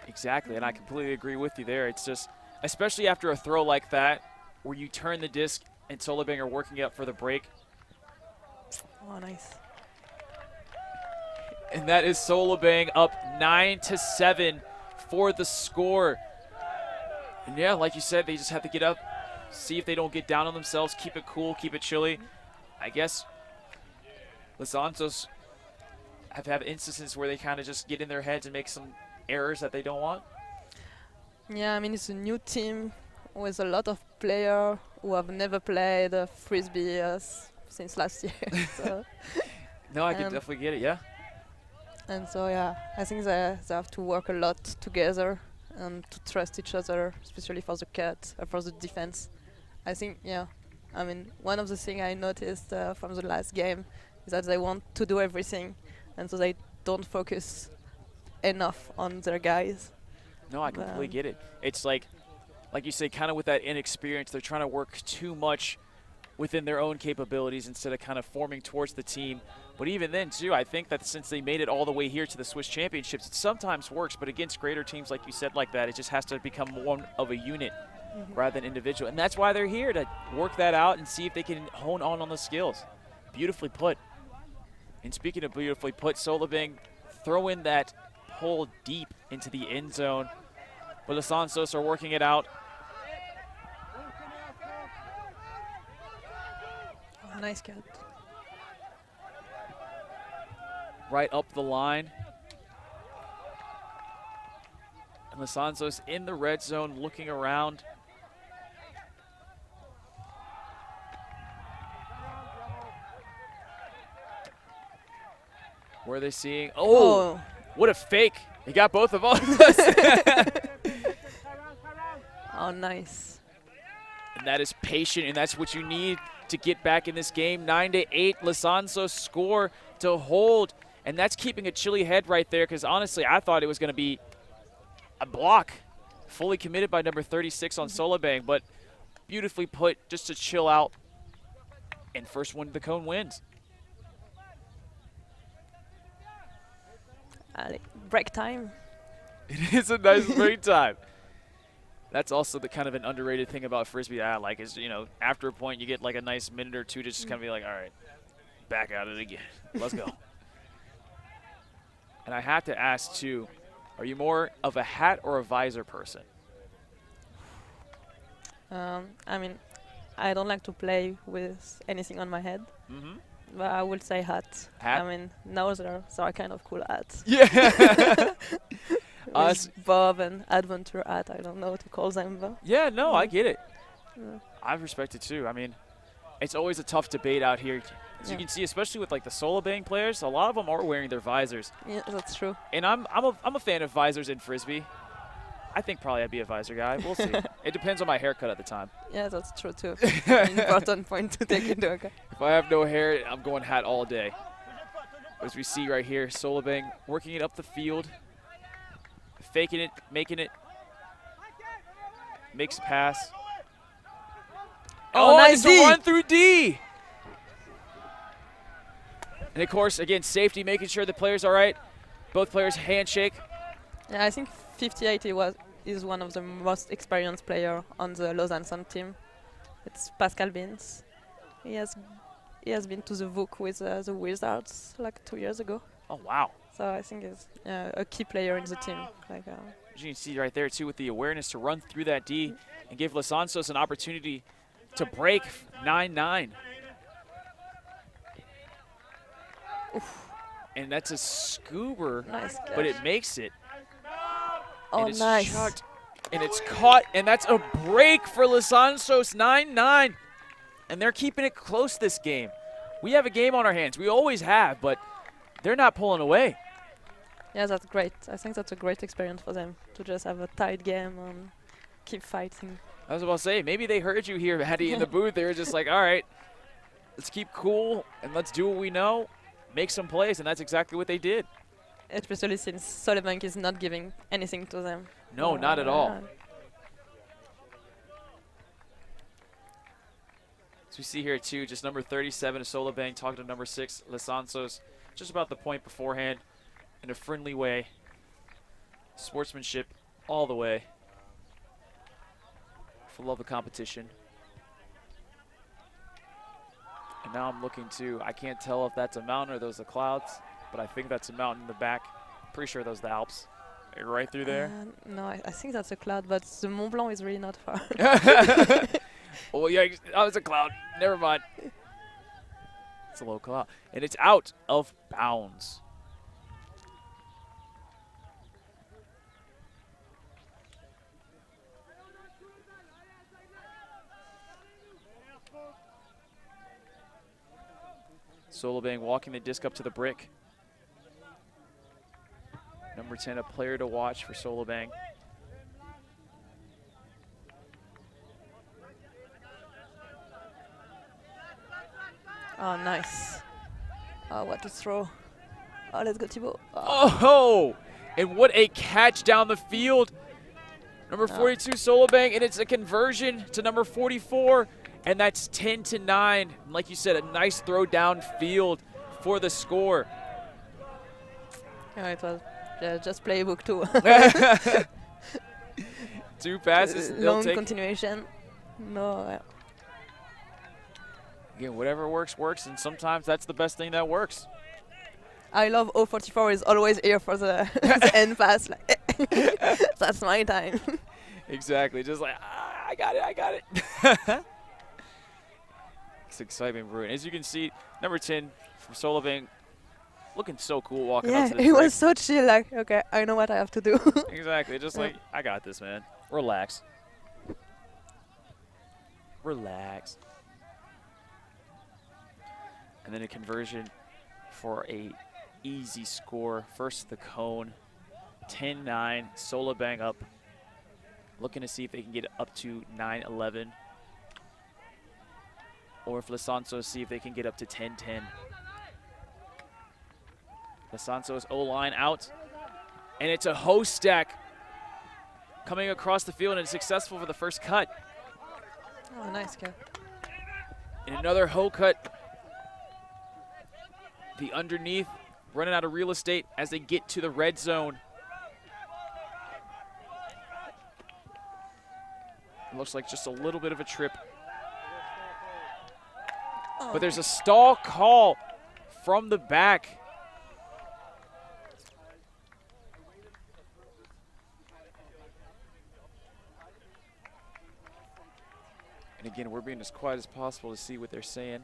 Exactly, and I completely agree with you there. It's just, especially after a throw like that, where you turn the disc and Solebang are working up for the break. Oh, nice. And that is Solebang up 9-7 for the score. And yeah, like you said, they just have to get up, see if they don't get down on themselves, keep it cool, keep it chilly. I guess Løsansons have had instances where they kind of just get in their heads and make some errors that they don't want. Yeah, I mean, it's a new team with a lot of players who have never played Frisbee since last year. So no, I can definitely get it, yeah. And so, yeah, I think they have to work a lot together and to trust each other, especially for the cut, for the defense. I think, yeah, I mean, one of the things I noticed from the last game is that they want to do everything, and so they don't focus enough on their guys. No, I completely get it. It's like you say, kind of with that inexperience, they're trying to work too much within their own capabilities instead of kind of forming towards the team. But even then, too, I think that since they made it all the way here to the Swiss Championships, it sometimes works, but against greater teams, like you said, like that, it just has to become more of a unit rather than individual. And that's why they're here, to work that out and see if they can hone on the skills. Beautifully put. And speaking of beautifully put, Solebang throw in that pole deep into the end zone. But Løsansons are working it out. Oh, nice cut. Right up the line. And Løsansons in the red zone looking around. Where are they seeing? Oh, what a fake. He got both of us. Oh, nice. And that is patient, and that's what you need to get back in this game. 9-8, Løsansons score to hold. And that's keeping a chilly head right there, because honestly, I thought it was going to be a block. Fully committed by number 36 on Solebang, but beautifully put just to chill out. And first one to the cone wins. Break time. It is a nice break time. That's also the kind of an underrated thing about Frisbee that I like is, you know, after a point you get like a nice minute or two to just kind of be like, all right, back at it again. Let's go. And I have to ask, too, are you more of a hat or a visor person? I mean, I don't like to play with anything on my head. But I would say hat. Hat? I mean, nose are kind of cool hats. Yeah. Bob and adventure hat, I don't know what to call them. But Yeah, no, I get it. Yeah. I respect it, too. I mean, it's always a tough debate out here. As you can see, especially with like the Solebang players, a lot of them are wearing their visors. Yeah, that's true. And I'm a fan of visors in Frisbee. I think probably I'd be a visor guy. We'll see. It depends on my haircut at the time. Yeah, that's true too. Important point to take into account. If I have no hair, I'm going hat all day. As we see right here, Solebang working it up the field, faking it, making it, makes a pass. Oh, nice it's a run through D. And of course, again, safety, making sure the player's all right. Both players handshake. Yeah, I think 58 is one of the most experienced player on the Løsansons team. It's Pascal Bins. He has been to the VOOC with the Wizards like 2 years ago. Oh wow! So I think he's a key player in the team. Like, as you can see right there too, with the awareness to run through that D and give Løsansons an opportunity to break 9-9. And that's a scoober, nice but it makes it. Oh, and it's nice. chucked, and it's caught, and that's a break for Løsansons, 9-9. And they're keeping it close this game. We have a game on our hands. We always have, but they're not pulling away. Yeah, that's great. I think that's a great experience for them to just have a tight game and keep fighting. I was about to say, maybe they heard you here, Maddie, in the booth. They were just like, all right, let's keep cool, and let's do what we know, make some plays, and that's exactly what they did. Especially since Solebang is not giving anything to them. No, not at all. As we see here, too, just number 37 of Solebang talking to number 6, Løsansons, just about the point beforehand in a friendly way. Sportsmanship all the way. For love of competition. And now I'm looking to, I can't tell if that's a mountain or those are clouds, but I think that's a mountain in the back. Pretty sure those are the Alps. Right through there. No, I think that's a cloud, but the Mont Blanc is really not far. Oh, yeah, that was a cloud. Never mind. It's a low cloud. And it's out of bounds. Solebang walking the disc up to the brick. Number 10, a player to watch for Solebang. Oh, nice. Oh, what a throw. Oh, let's go, Thibaut. Oh, and what a catch down the field. Number 42, Solebang, and it's a conversion to number 44, and that's 10-9. Like you said, a nice throw downfield for the score. Yeah, it was just playbook too. 2 passes. Long continuation. No. Again, whatever works, works, and sometimes that's the best thing that works. I love 044 is always here for the, the end pass. Like, that's my time. Exactly. Just like, I got it. It's excitement brewing. As you can see, number 10 from Solebang looking so cool walking up to the he was so chill, like, okay, I know what I have to do. Exactly. Just like, I got this, man. Relax. Relax. And then a conversion for a easy score. First to the cone, 10-9. Solebang up. Looking to see if they can get up to 9-11. Or if Løsansons see if they can get up to 10-10. Løsansons O-line out. And it's a host stack coming across the field, and it's successful for the first cut. Oh, nice cut. And another hoe cut. The underneath running out of real estate as they get to the red zone. It looks like just a little bit of a trip. Oh. But there's a stall call from the back. And again, we're being as quiet as possible to see what they're saying.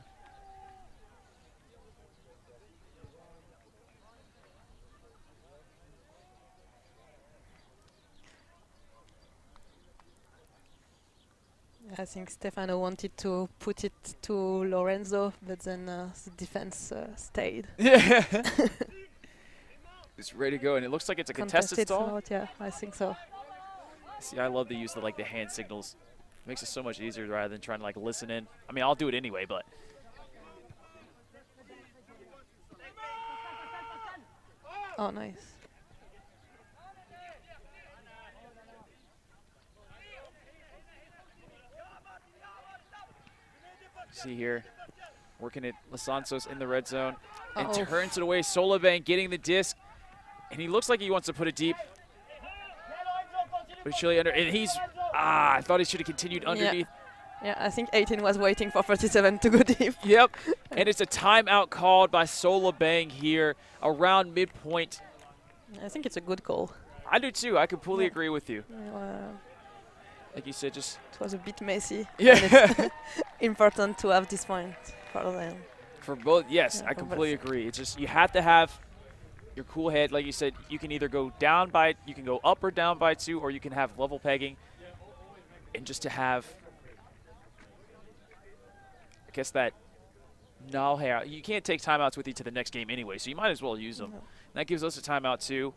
I think Stefano wanted to put it to Lorenzo, but then the defense stayed. Yeah. It's ready to go, and it looks like it's a contested stall. Yeah, I think so. See, I love the use of the hand signals. It makes it so much easier rather than trying to listen in. I mean, I'll do it anyway, but. Oh, nice. See here, working at Løsansons in the red zone, and turns it away. Solebang getting the disc, and he looks like he wants to put it deep. But Chile under, and he's, I thought he should have continued underneath. Yeah, I think 18 was waiting for 37 to go deep. Yep, and it's a timeout called by Solebang here around midpoint. I think it's a good call. I do too, I completely agree with you. Like you said, just... It was a bit messy. Yeah. It's important to have this point for them. For both, yes, Yeah, I for completely both. agree. It's just, you have to have your cool head. Like you said, you can either go down by, you can go up or down by 2, or you can have level pegging. And just to have, I guess that, you can't take timeouts with you to the next game anyway, so you might as well use them. And that gives us a timeout too.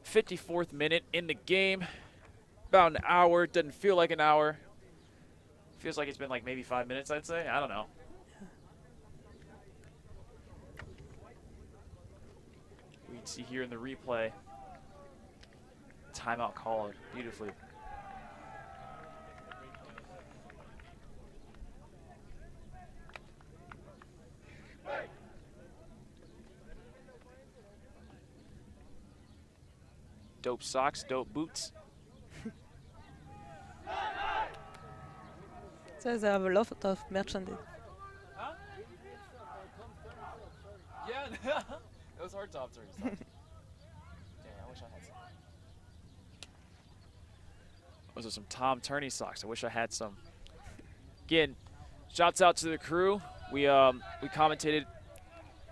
54th minute in the game. About an hour, doesn't feel like an hour. Feels like it's been maybe 5 minutes, I'd say. I don't know. We can see here in the replay, timeout called beautifully. Dope socks, dope boots. So they have a lot of merchandise. Huh? Yeah, those are top turns. Dang, I wish I had some. Those are some Tom Turney socks. I wish I had some. Again, shouts out to the crew. We commentated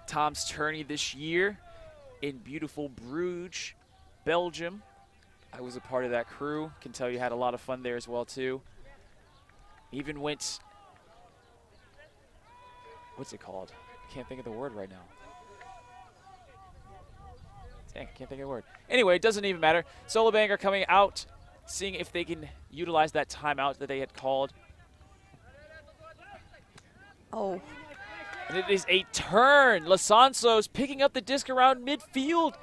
Tom's tourney this year in beautiful Bruges, Belgium. I was a part of that crew. Can tell you had a lot of fun there as well too. Even went, what's it called? I can't think of the word right now. Dang, I can't think of the word. Anyway, it doesn't even matter. Solebang are coming out, seeing if they can utilize that timeout that they had called. Oh. And it is a turn. Løsansons picking up the disc around midfield.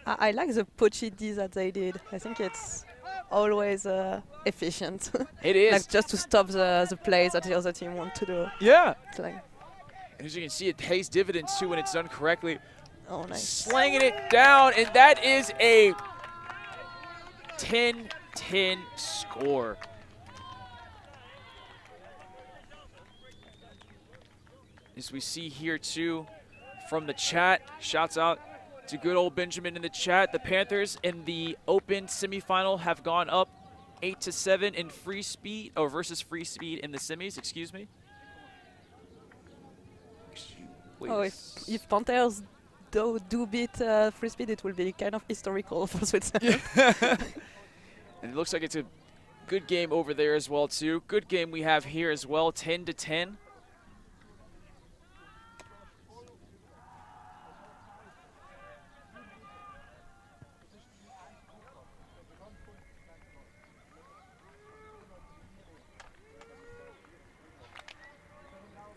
I like the poachy D that they did. I think it's always efficient. It is. Like just to stop the plays that the other team want to do. Yeah. It's like, and as you can see, it pays dividends too when it's done correctly. oh, nice. Slanging it down, and that is a 10-10 score. As we see here too from the chat, shouts out To good old Benjamin in the chat, the Panthers in the open semifinal have gone up 8-7 in free speed, versus free speed in the semis, excuse me. If Panthers do beat free speed, it will be kind of historical for Switzerland. And it looks like it's a good game over there as well too. Good game we have here as well, 10-10.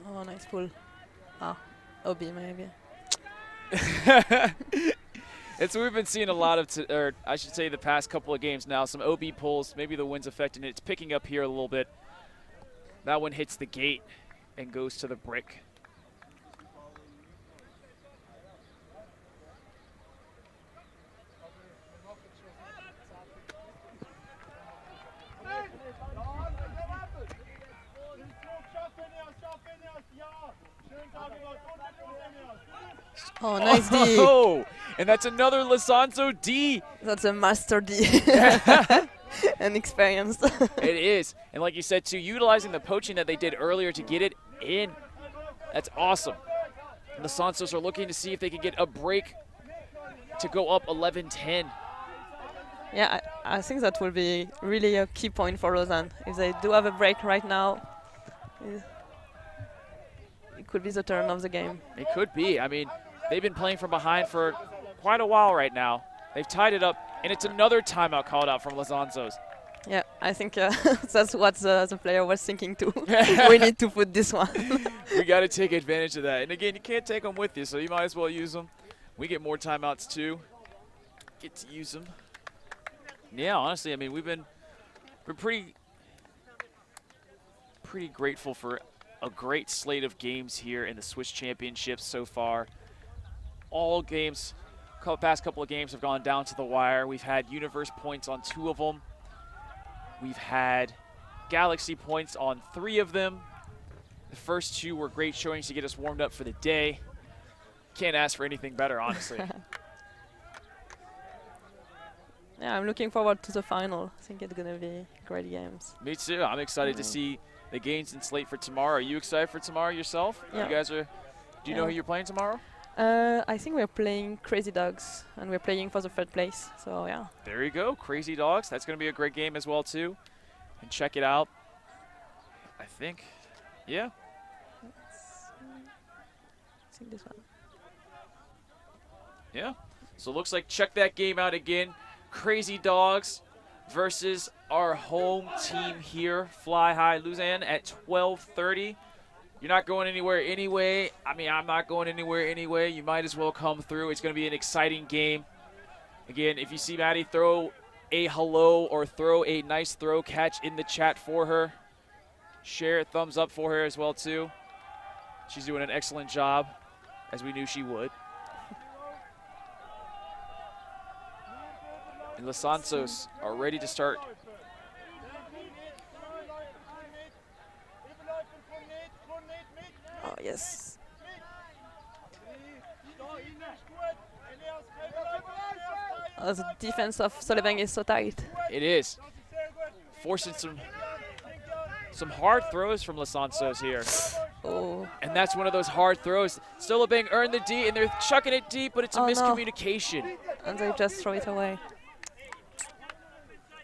Oh, nice pull. OB maybe. It's what we've been seeing a lot of, or I should say the past couple of games now, some OB pulls, maybe the wind's affecting it. It's picking up here a little bit. That one hits the gate and goes to the brick. Oh, nice D. Oh, and that's another Løsansons D. That's a master D. And experience. It is. And like you said, too, utilizing the poaching that they did earlier to get it in. That's awesome. Løsansons are looking to see if they can get a break to go up 11-10. Yeah, I think that will be really a key point for Lausanne. If they do have a break right now, it could be the turn of the game. It could be. I mean, they've been playing from behind for quite a while right now. They've tied it up, and it's another timeout called out from Løsansons. Yeah, I think that's what the player was thinking too. We need to put this one. We got to take advantage of that. And again, you can't take them with you, so you might as well use them. We get more timeouts too. Get to use them. Yeah, honestly, I mean, we're pretty grateful for a great slate of games here in the Swiss Championships so far. All games, past couple of games have gone down to the wire. We've had Universe points on 2 of them. We've had Galaxy points on 3 of them. The first 2 were great showings to get us warmed up for the day. Can't ask for anything better, honestly. Yeah, I'm looking forward to the final. I think it's going to be great games. Me too. I'm excited to see the games in slate for tomorrow. Are you excited for tomorrow yourself? Yeah. You guys are. Do you know who you're playing tomorrow? I think we're playing Crazy Dogs, and we're playing for the 3rd place. So yeah. There you go, Crazy Dogs. That's going to be a great game as well too. And check it out. I think, yeah. I think this one. Yeah. So it looks like check that game out again. Crazy Dogs versus our home team here, Fly High Lausanne at 12:30. You're not going anywhere anyway. I mean, I'm not going anywhere anyway. You might as well come through. It's going to be an exciting game. Again, if you see Maddie, throw a hello or throw a nice throw catch in the chat for her. Share it, thumbs up for her as well, too. She's doing an excellent job, as we knew she would. And Løsansons are ready to start. Oh, yes. The defense of Solebang is so tight. It is. Forcing some hard throws from Løsansons here. Oh. And that's one of those hard throws. Solebang earned the D, and they're chucking it deep, but it's a miscommunication. No. And they just throw it away.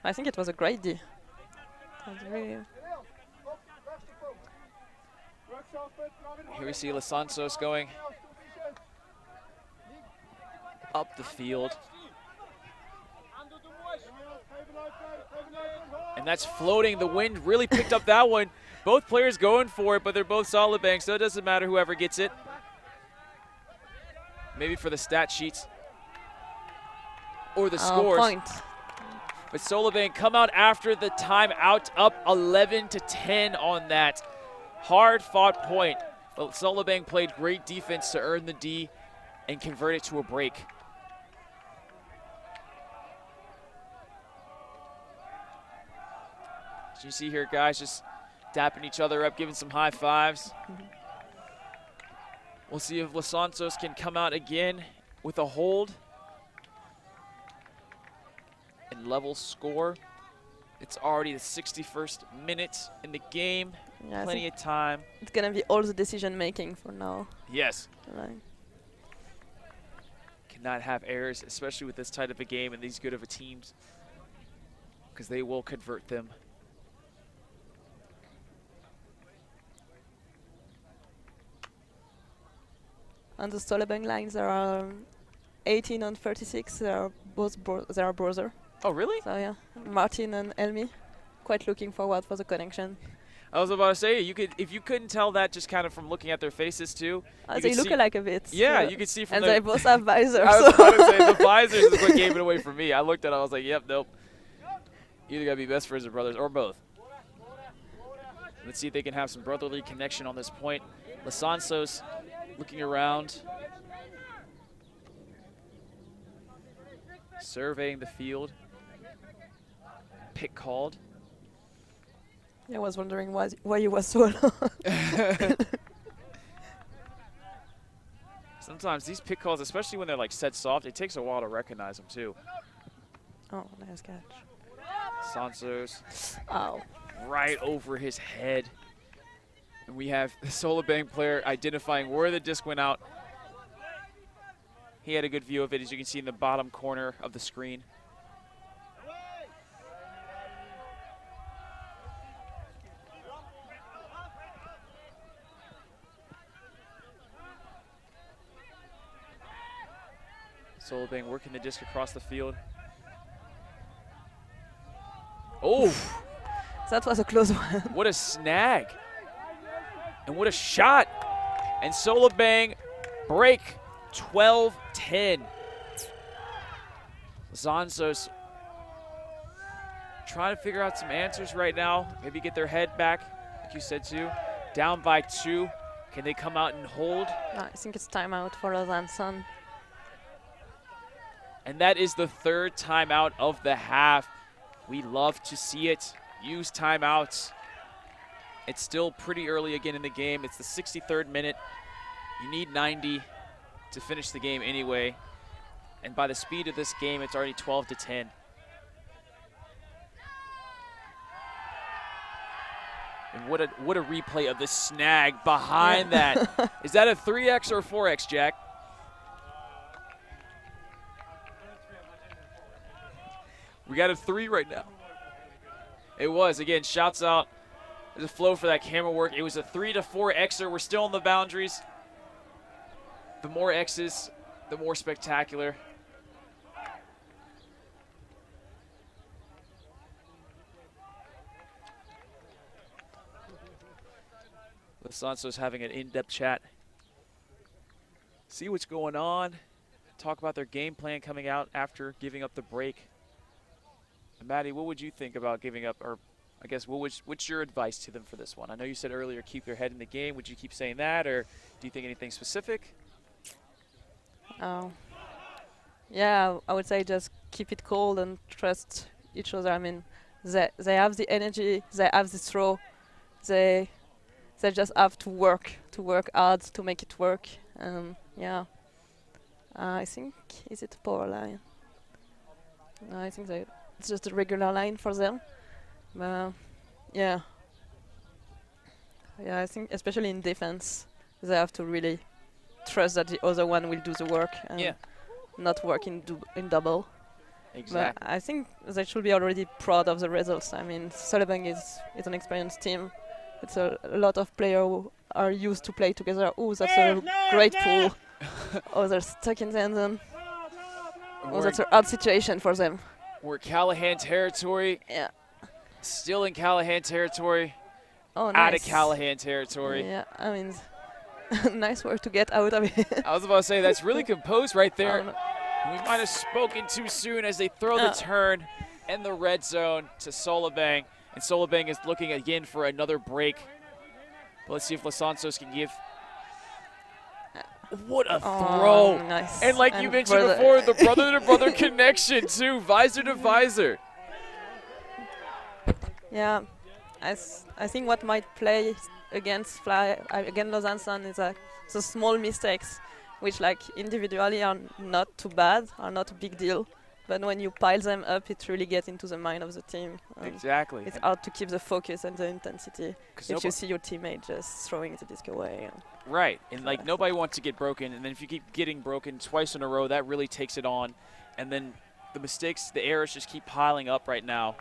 I think it was a great D. Really Here we see Løsansons going up the field. And that's floating. The wind really picked up that one. Both players going for it, but they're both Solebang, so it doesn't matter whoever gets it. Maybe for the stat sheets or the scores. Point. But Solebang come out after the timeout, up 11-10 on that. Hard-fought point. But Solebang played great defense to earn the D and convert it to a break. As you see here, guys, just dapping each other up, giving some high fives. We'll see if Løsansons can come out again with a hold and level score. It's already the 61st minute in the game. Yeah, plenty of time. It's gonna be all the decision making for now. Yes. Right. Cannot have errors, especially with this tight of a game and these good of a teams, because they will convert them. On the Solebang lines, there are 18 and 36. They are both brother. Oh, really? So yeah, Martin and Elmi, quite looking forward for the connection. I was about to say, you could, if you couldn't tell that just kind of from looking at their faces too. They look alike a bit. Yeah, you could see from and their they both have visors. I was about to say, the visors is what gave it away for me. I looked at it, I was like, yep, nope. Either gotta be best friends or brothers, or both. Let's see if they can have some brotherly connection on this point. Løsansons looking around, surveying the field. Pick called. Yeah, I was wondering why you were so long. Sometimes these pick calls, especially when they're like set soft, it takes a while to recognize them too. Oh, nice catch. Sansos. Ow. Right over his head. And we have the Solebang player identifying where the disc went out. He had a good view of it, as you can see in the bottom corner of the screen. Solebang working the disc across the field. Oh! That was a close one. What a snag. And what a shot. And Solebang break 12-10. Løsansons trying to figure out some answers right now. Maybe get their head back, like you said too. Down by 2. Can they come out and hold? No, I think it's timeout for Løsansons. And that is the 3rd timeout of the half. We love to see it. Use timeouts. It's still pretty early again in the game. It's the 63rd minute. You need 90 to finish the game anyway. And by the speed of this game, it's already 12-10. And what a replay of the snag behind that. Is that a 3X or a 4X, Jack? We got a 3 right now. It was, again, shouts out. There's a flow for that camera work. It was a 3 to 4 Xer. We're still on the boundaries. The more X's, the more spectacular. Løsansons having an in-depth chat. See what's going on. Talk about their game plan coming out after giving up the break. Maddie, what would you think about giving up, or I guess what's your advice to them for this one? I know you said earlier keep your head in the game. Would you keep saying that, or do you think anything specific? Yeah, I would say just keep it cold and trust each other. I mean, they have the energy, they have the throw, they just have to work hard to make it work. Yeah, I think, is it power line? No, I think it's just a regular line for them. Yeah, I think especially in defense, they have to really trust that the other one will do the work and not work in double. Exactly. But I think they should be already proud of the results. I mean, Solebang is an experienced team. It's a lot of players who are used to play together. Oh, that's a great pull. Oh, they're stuck in the end zone. Oh, that's a hard situation for them. We're Callahan territory. Yeah. Still in Callahan territory. Oh, nice. Out of Callahan territory. Yeah, I mean, nice work to get out of it. I was about to say, that's really composed right there. We might have spoken too soon as they throw the turn in the red zone to Solebang. And Solebang is looking again for another break. But let's see if Løsansons can give. What a throw. Nice. And like you mentioned before, the brother-to-brother connection too, visor to visor. Yeah, I think what might play against Løsansons is the small mistakes. which like individually are not too bad, are not a big deal. But when you pile them up, it really gets into the mind of the team. Exactly. It's hard to keep the focus and the intensity if you see your teammate just throwing the disc away. Right, and like nobody wants to get broken, and then if you keep getting broken twice in a row, that really takes it on. And then the mistakes, the errors just keep piling up right now.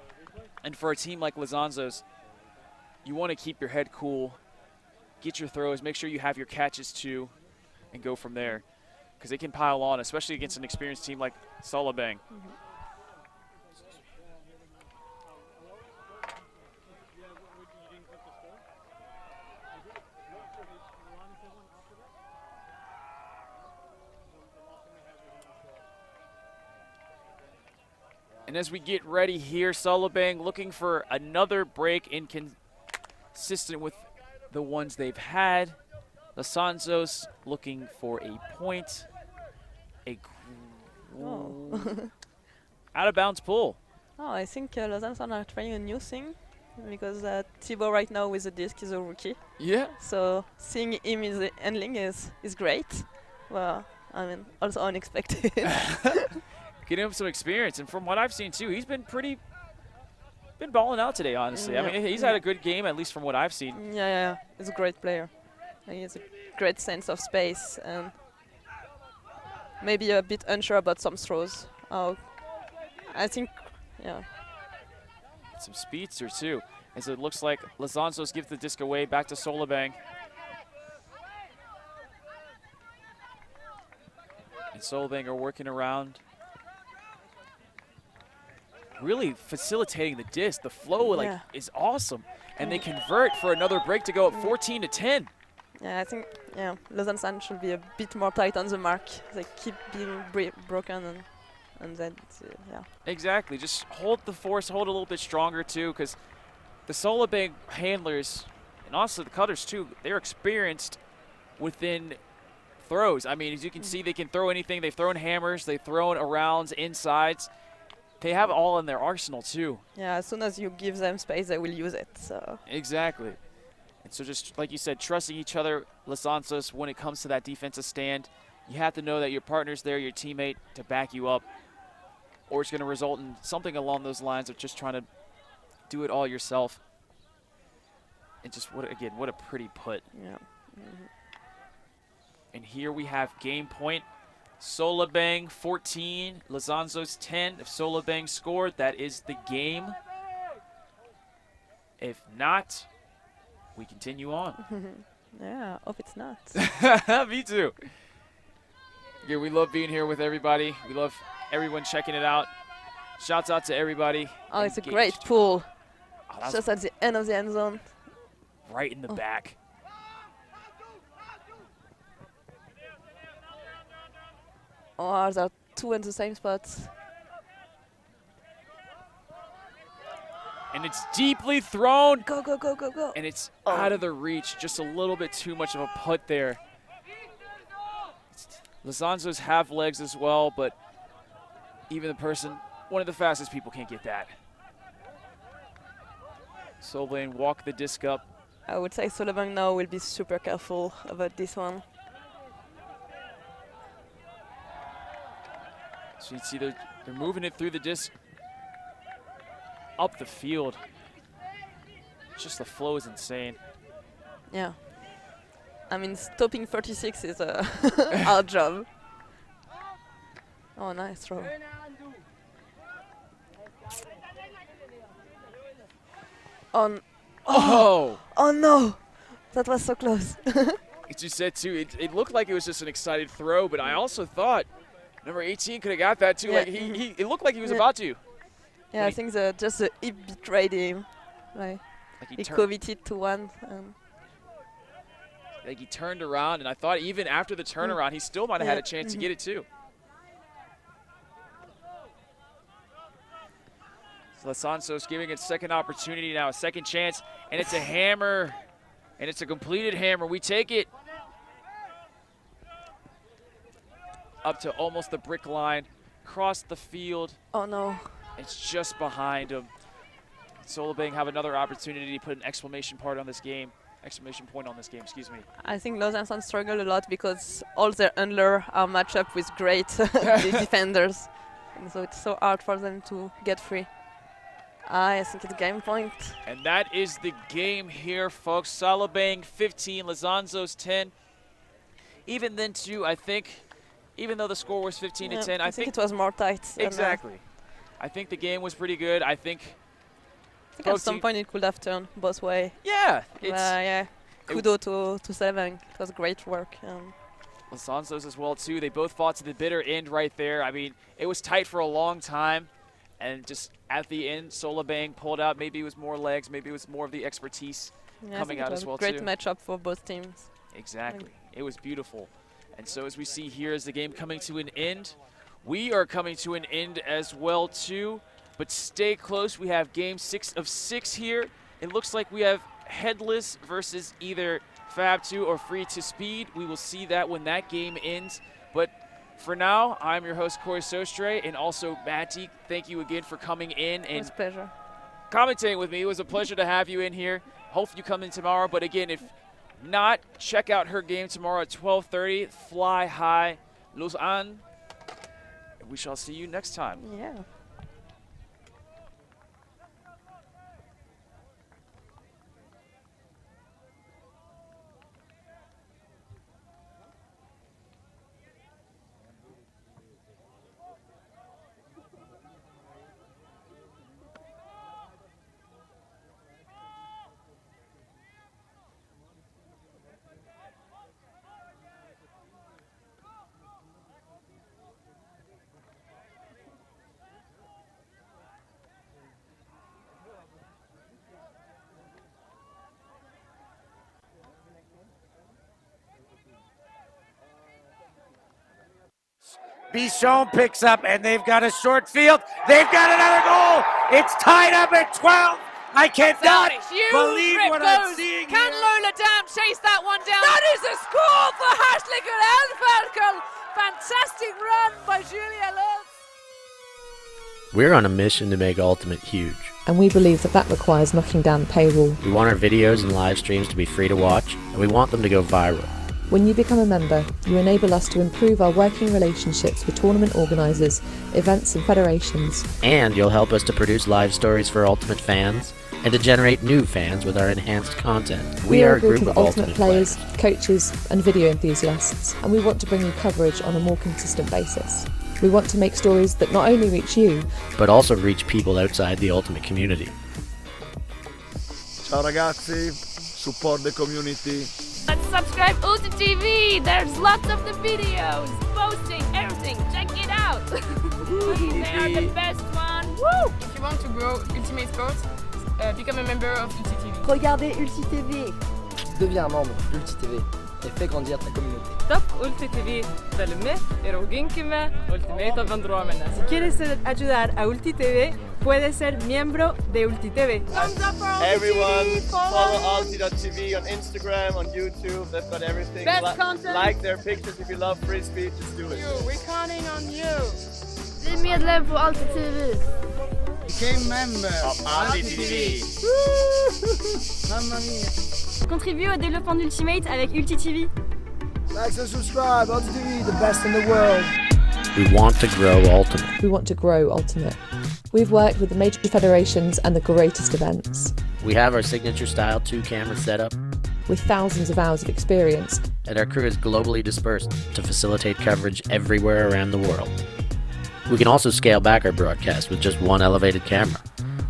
And for a team like Løsansons, you want to keep your head cool, get your throws, make sure you have your catches too, and go from there. Because they can pile on, especially against an experienced team like Solebang. And as we get ready here, Solebang looking for another break inconsistent with the ones they've had. Løsansons looking for a point. Out of bounds pull. Oh, I think Løsansons are trying a new thing because Thibaut right now with the disc is a rookie. Yeah. So seeing him is handling is great. Well, I mean, also unexpected. Getting him some experience, and from what I've seen too, he's been balling out today, honestly. I mean, he's had a good game, at least from what I've seen. Yeah. He's a great player. He has a great sense of space and maybe a bit unsure about some throws. I think, yeah. Some speedster too, as it looks like Løsansons gives the disc away back to Solebang. And Solebang are working around, really facilitating the disc. The flow is awesome, and they convert for another break to go up 14-10. Yeah, I think Løsansons should be a bit more tight on the mark. They keep being broken, and then yeah. Exactly. Just hold the force, hold a little bit stronger too, because the Solebang handlers and also the cutters too, they're experienced within throws. I mean, as you can see, they can throw anything. They've thrown hammers, they've thrown arounds, insides. They have all in their arsenal too. Yeah, as soon as you give them space, they will use it. So exactly. And so just like you said, trusting each other, Løsansons, when it comes to that defensive stand, you have to know that your partner's there, your teammate, to back you up, or it's going to result in something along those lines of just trying to do it all yourself. And just, what a pretty put. Yeah. And here we have game point. Solebang 14, Løsansons 10. If Solebang scored, that is the game. If not, we continue on. Yeah, hope it's not. Me too. Yeah, we love being here with everybody. We love everyone checking it out. Shouts out to everybody. Oh, it's a great pull. Oh, just at the end of the end zone. Right in the back. Oh, there are two in the same spots. And it's deeply thrown. Go, go, go, go, go. And it's out of the reach. Just a little bit too much of a put there. Løsansons have legs as well, but even one of the fastest people can't get that. Solebang walk the disc up. I would say Solebang now will be super careful about this one. So you see they're moving it through the disc up the field. Just the flow is insane. Yeah. I mean, stopping 36 is a hard job. Oh, nice throw. Oh no! That was so close. As you said too, it looked like it was just an excited throw, but I also thought number 18 could have got that too. Yeah. Like it looked like he was about to. Yeah, I think just the hip betrayed him. Like he coveted to one. Like he turned around, and I thought even after the turnaround, he still might have had a chance to get it too. So Løsansons giving it a second opportunity now, a second chance, and it's a hammer, and it's a completed hammer. We take it up to almost the brick line, across the field. Oh no. It's just behind him. Solebang have another opportunity to put an exclamation part on this game. exclamation point on this game, excuse me. I think Løsansons struggle a lot because all their handlers are matched up with great defenders. And so it's so hard for them to get free. I think it's game point. And that is the game here, folks. Solebang 15, Løsansons 10. Even then, too, I think, even though the score was 15-10, I think it was more tight. Exactly. I think the game was pretty good. I think at some point it could have turned both ways. Yeah. Kudos to Solebang. It was great work. Løsansons as well, too. They both fought to the bitter end right there. I mean, it was tight for a long time. And just at the end, Solebang pulled out. Maybe it was more legs. Maybe it was more of the expertise coming out as well, too. Great matchup for both teams. Exactly. It was beautiful. And so as we see here, is the game coming to an end. We are coming to an end as well, too. But stay close. We have game 6 of 6 here. It looks like we have Headless versus either Fab 2 or Free to Speed. We will see that when that game ends. But for now, I'm your host, Corey Sostre, and also Matty. Thank you again for coming in and a pleasure. Commentating with me. It was a pleasure to have you in here. Hope you come in tomorrow. But again, if not, check out her game tomorrow at 12:30. Fly High, Lausanne. We shall see you next time. Yeah. Bichon picks up, and they've got a short field. They've got another goal. It's tied up at 12. I cannot believe what I'm seeing here. Can Lola Dam chase that one down? That is a score for Hashtliger Elferkel. Fantastic run by Julia Lölgen. We're on a mission to make Ultimate huge. And we believe that requires knocking down the paywall. We want our videos and live streams to be free to watch, and we want them to go viral. When you become a member, you enable us to improve our working relationships with tournament organisers, events and federations. And you'll help us to produce live stories for Ultimate fans, and to generate new fans with our enhanced content. We are a group of Ultimate players, coaches and video enthusiasts, and we want to bring you coverage on a more consistent basis. We want to make stories that not only reach you, but also reach people outside the Ultimate community. Ciao ragazzi, support the community. Let's subscribe Ulti TV. There's lots of the videos, posting, everything. Check it out. They are the best one. Woo! If you want to grow Ultimate Sports, become a member of Ulti TV. Regardez Ulti TV. Deviens un membre d'Ulti TV et fais grandir ta communauté. Top Ulti TV. Felix Shardlow, Ultimate vendromena. Si quieres ayudar a Ulti TV, puedes ser miembro de Ulti TV. Everyone, follow Ulti.tv on Instagram, on YouTube. They've got everything. Best content. Like their pictures if you love Frisbee. Just do it. We're counting on you. Bli medlem på Ulti TV. Became member of Ulti TV. Mamma mia. Contribue au développement d'Ultimate avec Ulti TV. Like and subscribe. Ulti TV, the best in the world. We want to grow Ultimate. we want to grow Ultimate. We've worked with the major federations and the greatest events. We have our signature style 2-camera setup, with thousands of hours of experience. And our crew is globally dispersed to facilitate coverage everywhere around the world. We can also scale back our broadcast with just one elevated camera,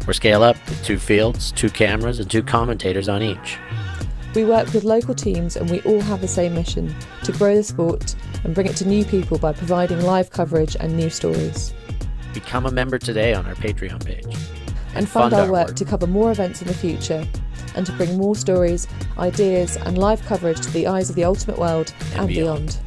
or scale up with 2 fields, 2 cameras, and 2 commentators on each. We work with local teams and we all have the same mission, to grow the sport and bring it to new people by providing live coverage and news stories. Become a member today on our Patreon page. And fund our work to cover more events in the future, and to bring more stories, ideas and live coverage to the eyes of the Ultimate world and beyond.